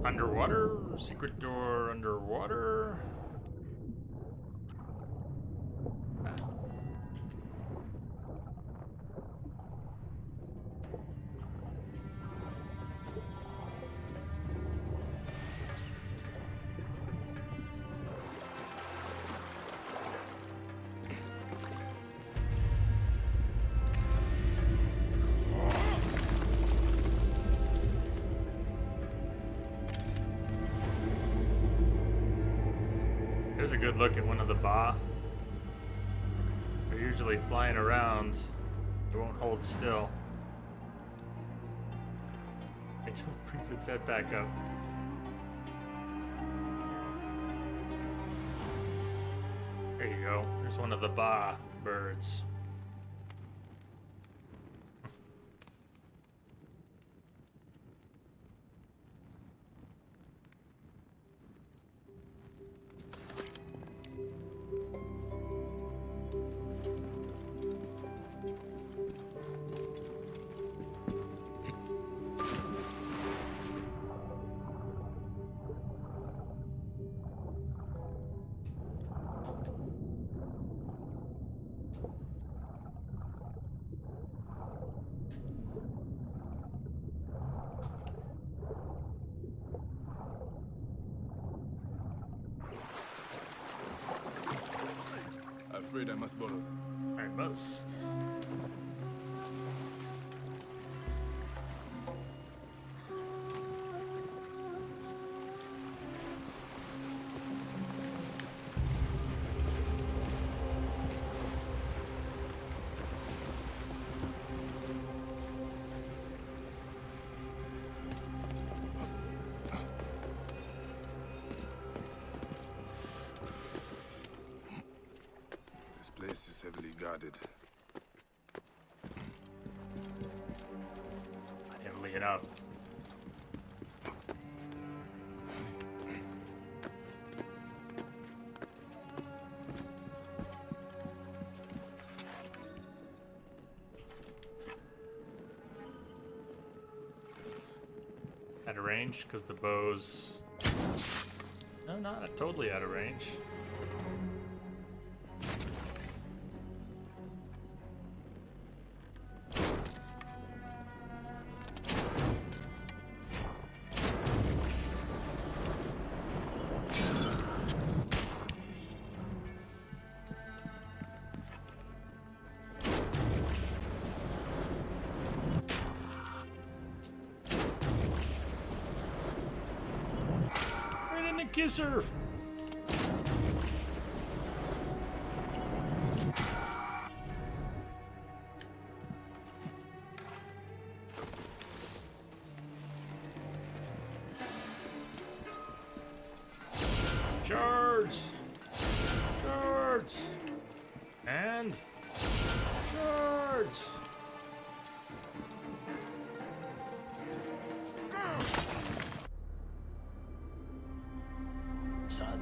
Underwater? Secret door underwater? There's a good look at one of the Ba. They're usually flying around. They won't hold still. It just brings its head back up. There you go. There's one of the Ba birds. Afraid I must borrow them. I must. This place is heavily guarded. Not heavily enough. Out of range, because the bows... No, not totally out of range. Kiss her. Charge. Charge. And charge. Son.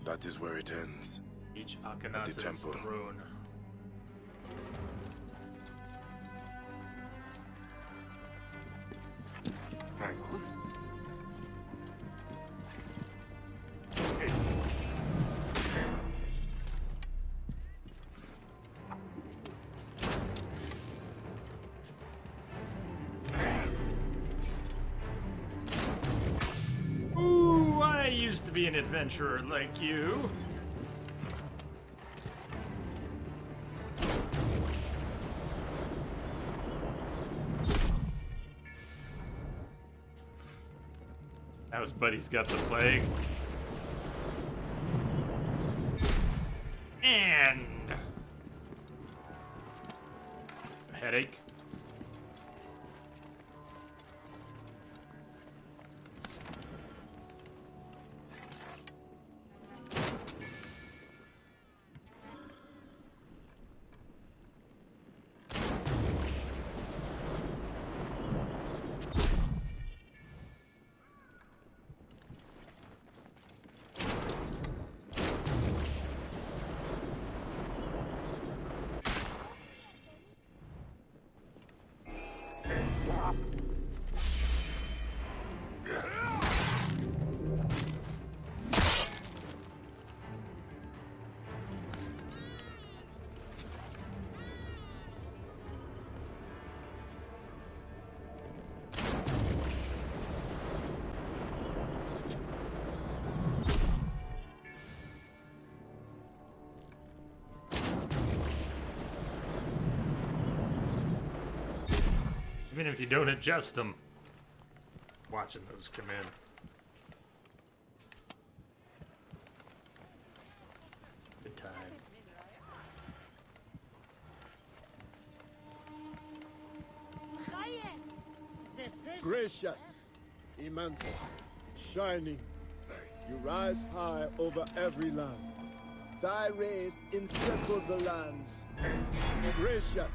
That is where it ends. Each At the Akhenaten's temple. throne. Hang on. Ooh, I used to be an adventurer like you. Now his buddy's got the plague. And a headache. Even if you don't adjust them. Watching those come in. Good time. Gracious, immense, shining, you rise high over every land. Thy rays encircle the lands. Gracious.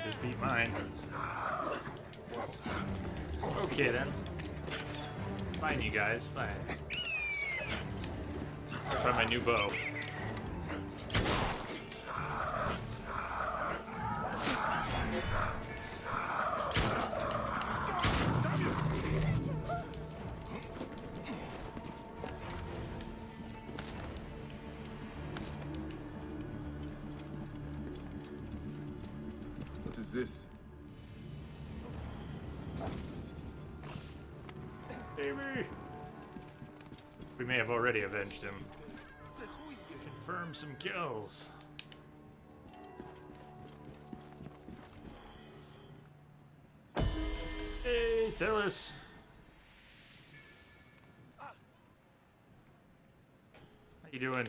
Just beat mine. Okay then. Fine, you guys, fine. I'll try my new bow. What is this? Baby! We may have already avenged him. Confirm some kills. Hey, Phyllis! How you doing?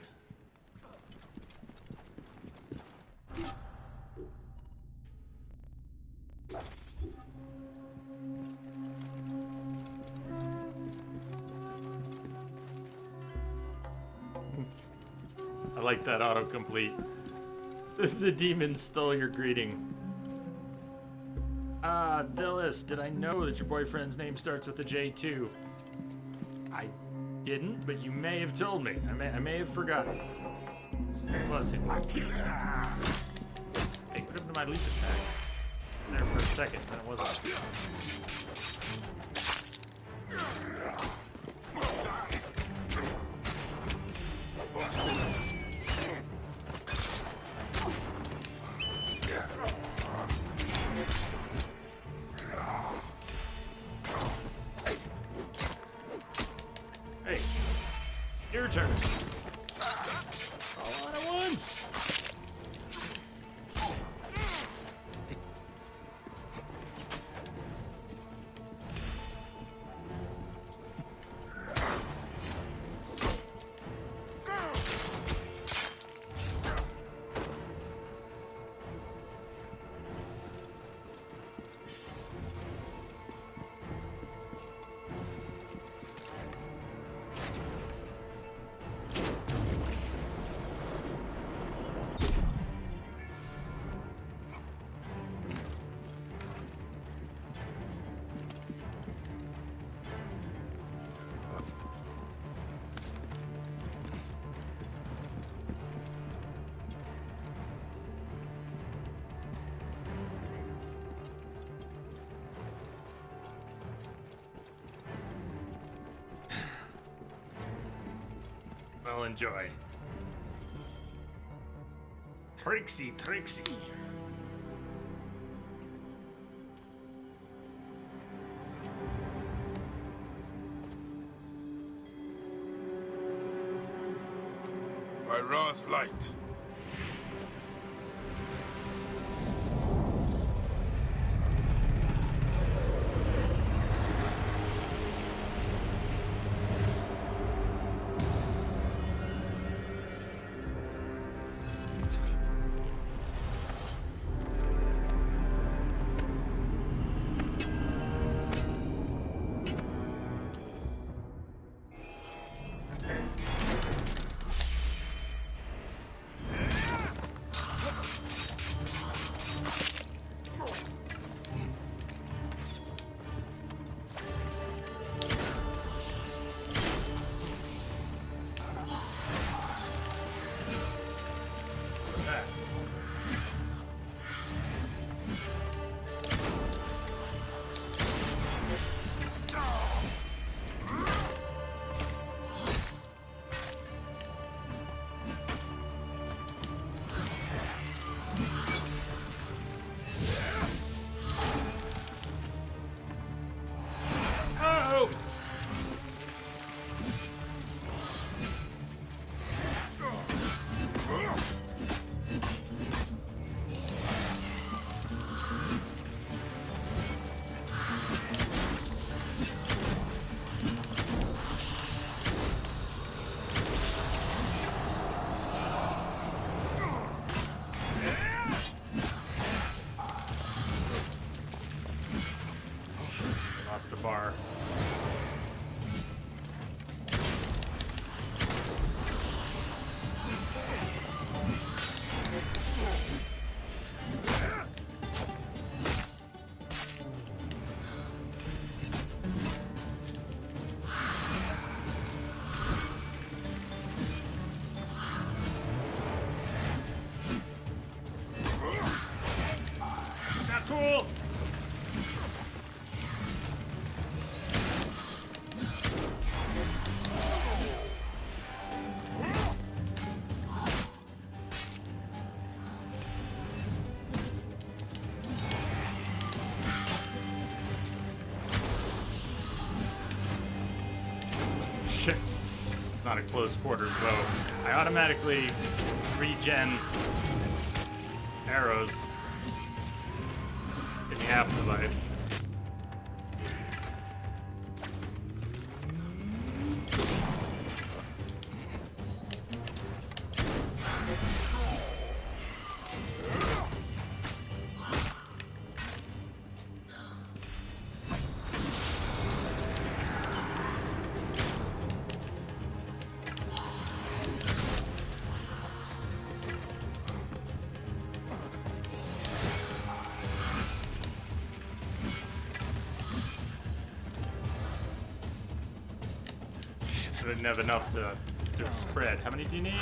I like that autocomplete. The demon stole your greeting. Ah, Phyllis, did I know that your boyfriend's name starts with a J too? I didn't, but you may have told me. I may have forgotten. Plus, it was cute. Hey, what happened to my leap attack? There for a second, then it wasn't. Hey, your turn. All at once. Well, enjoy. Trixie, Trixie. By Ra's light. Shit. It's not a close quarters bow. I automatically regen arrows in the afterlife. I didn't have enough to do a spread. How many do you need?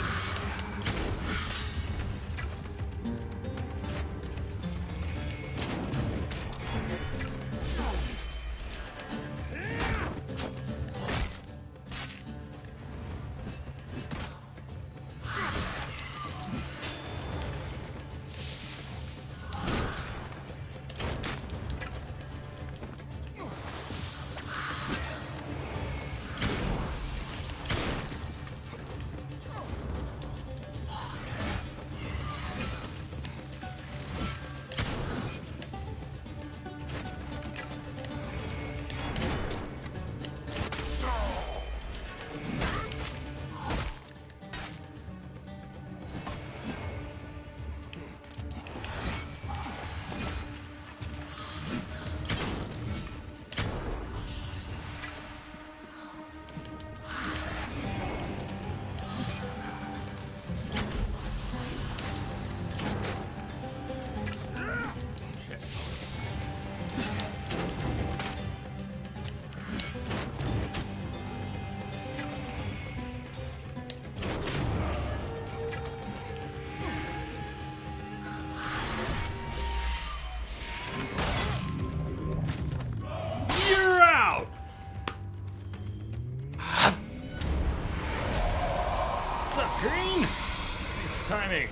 Timing.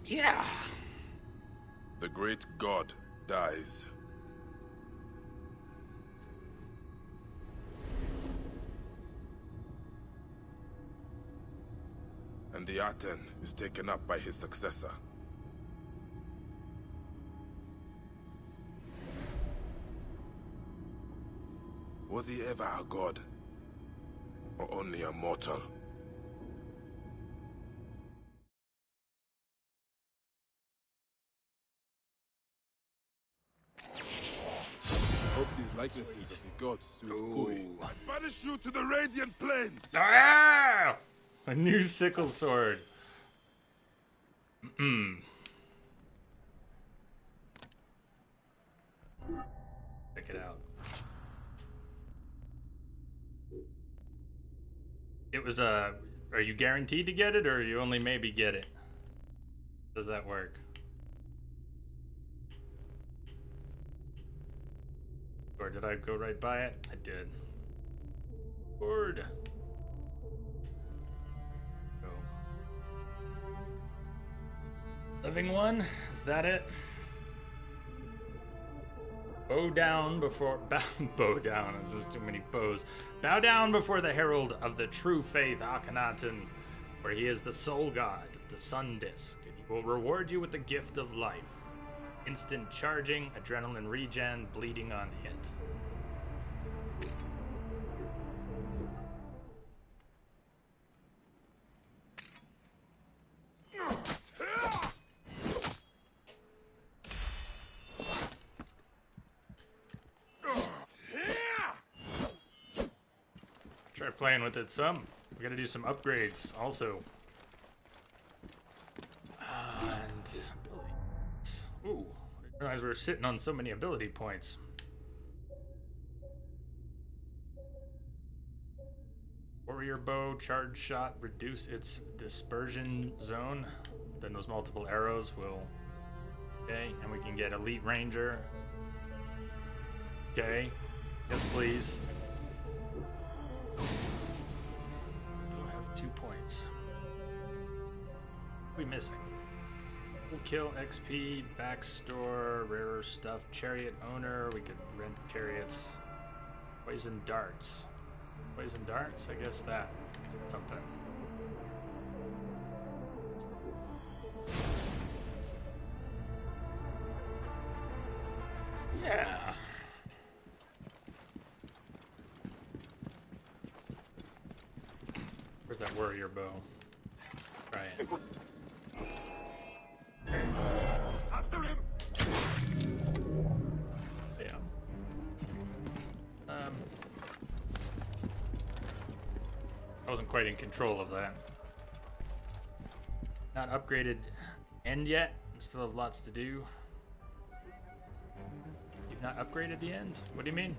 Yeah. The great god dies. And the Aten is taken up by his successor. Was he ever a god? Or only a mortal? Hope these likenesses of the gods suit Kui. I banish you to the Radiant Plains! Ah! A new sickle sword. Check it out. It was a... Are you guaranteed to get it, or you only maybe get it? Does that work? Or did I go right by it? I did. Word. Go. Living one? Is that it? Bow down before... bow down. There's too many bows. Bow down before the herald of the true faith, Akhenaten, for he is the sole god of the sun disk, and he will reward you with the gift of life. Instant charging, adrenaline regen, bleeding on hit. Try playing with it some. We gotta do some upgrades also. And abilities. Ooh, I didn't realize we were sitting on so many ability points. Warrior bow, charge shot, reduce its dispersion zone. Then those multiple arrows will... Okay, and we can get elite ranger. Okay, yes please. Still have 2 points. What are we missing? Full kill XP, backstore, rarer stuff, chariot owner. We could rent chariots. Poison darts. Poison darts? I guess that. Something. Yeah. Where's that warrior bow? Try it. After him! Yeah. I wasn't quite in control of that. Not upgraded end yet. Still have lots to do. You've not upgraded the end? What do you mean?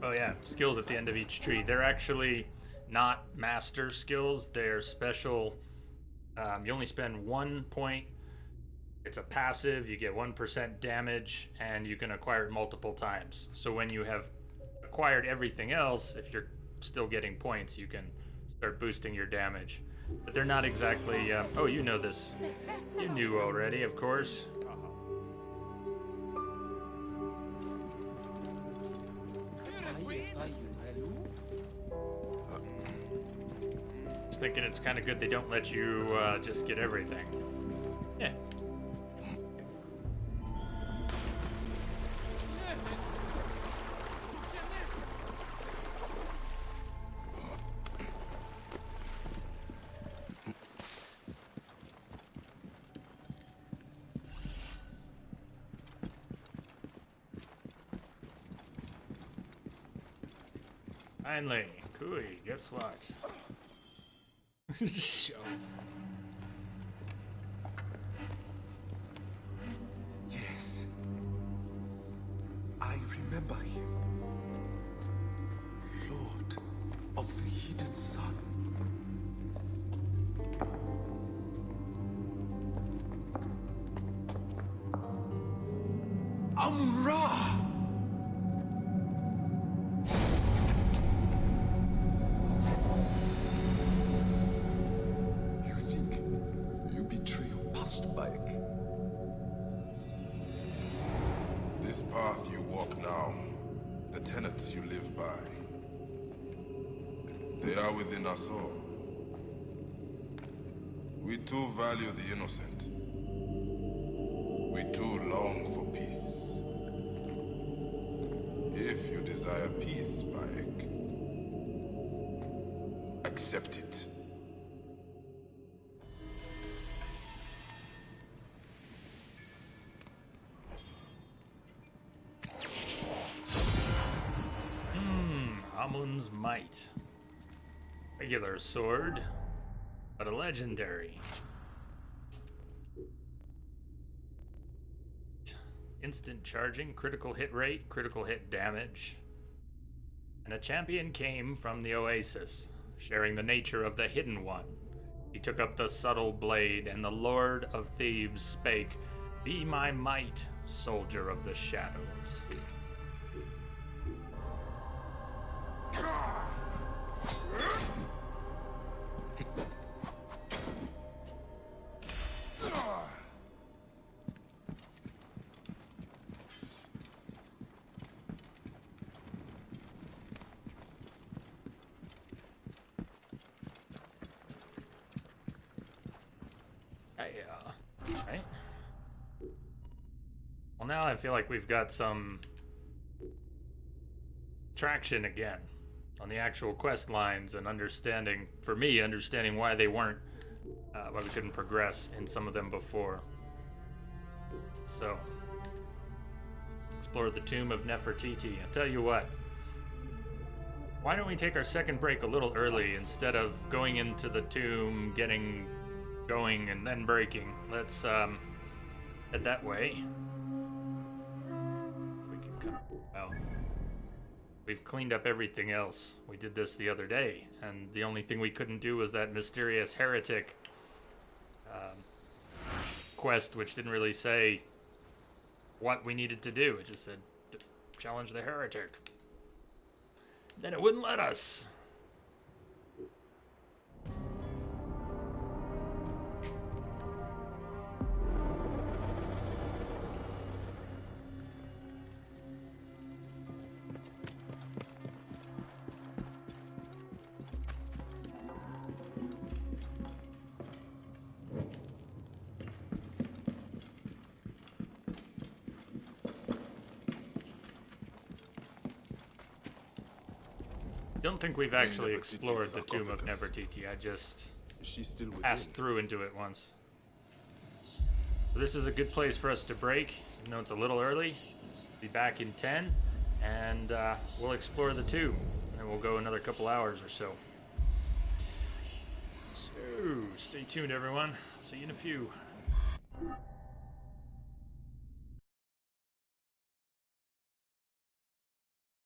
Oh yeah, skills at the end of each tree. They're actually not master skills. They're special. You only spend 1 point. It's a passive. You get 1% damage, and you can acquire it multiple times. So when you have acquired everything else, if you're still getting points, you can start boosting your damage. But they're not exactly... oh, you know this. You knew already, of course. Thinking it's kind of good they don't let you just get everything. Yeah. Finally, Kui, guess what? Shove. Yes. I remember him. Lord of the Hidden Sun. Amun-Ra! This path you walk now, the tenets you live by, they are within us all. We too value the innocent. We too long for peace. If you desire peace, Bayek, accept it. Amun's Might. Regular sword, but a legendary. Instant charging, critical hit rate, critical hit damage. And a champion came from the Oasis, sharing the nature of the Hidden One. He took up the subtle blade, and the Lord of Thebes spake, "Be my might, soldier of the shadows." Right. Well, now I feel like we've got some traction again on the actual quest lines and understanding, for me, understanding why they weren't, why we couldn't progress in some of them before. So, explore the tomb of Nefertiti. I'll tell you what, why don't we take our second break a little early instead of going into the tomb, getting going, and then breaking? Let's head that way. If we can come out. We've cleaned up everything else. We did this the other day, and the only thing we couldn't do was that mysterious heretic quest, which didn't really say what we needed to do. It just said, challenge the heretic. Then it wouldn't let us. Don't think we've actually explored the tomb of Nefertiti. I just passed through into it once. So this is a good place for us to break, even though it's a little early. Be back in 10, and we'll explore the tomb, and we'll go another couple hours or so. So, stay tuned, everyone. See you in a few.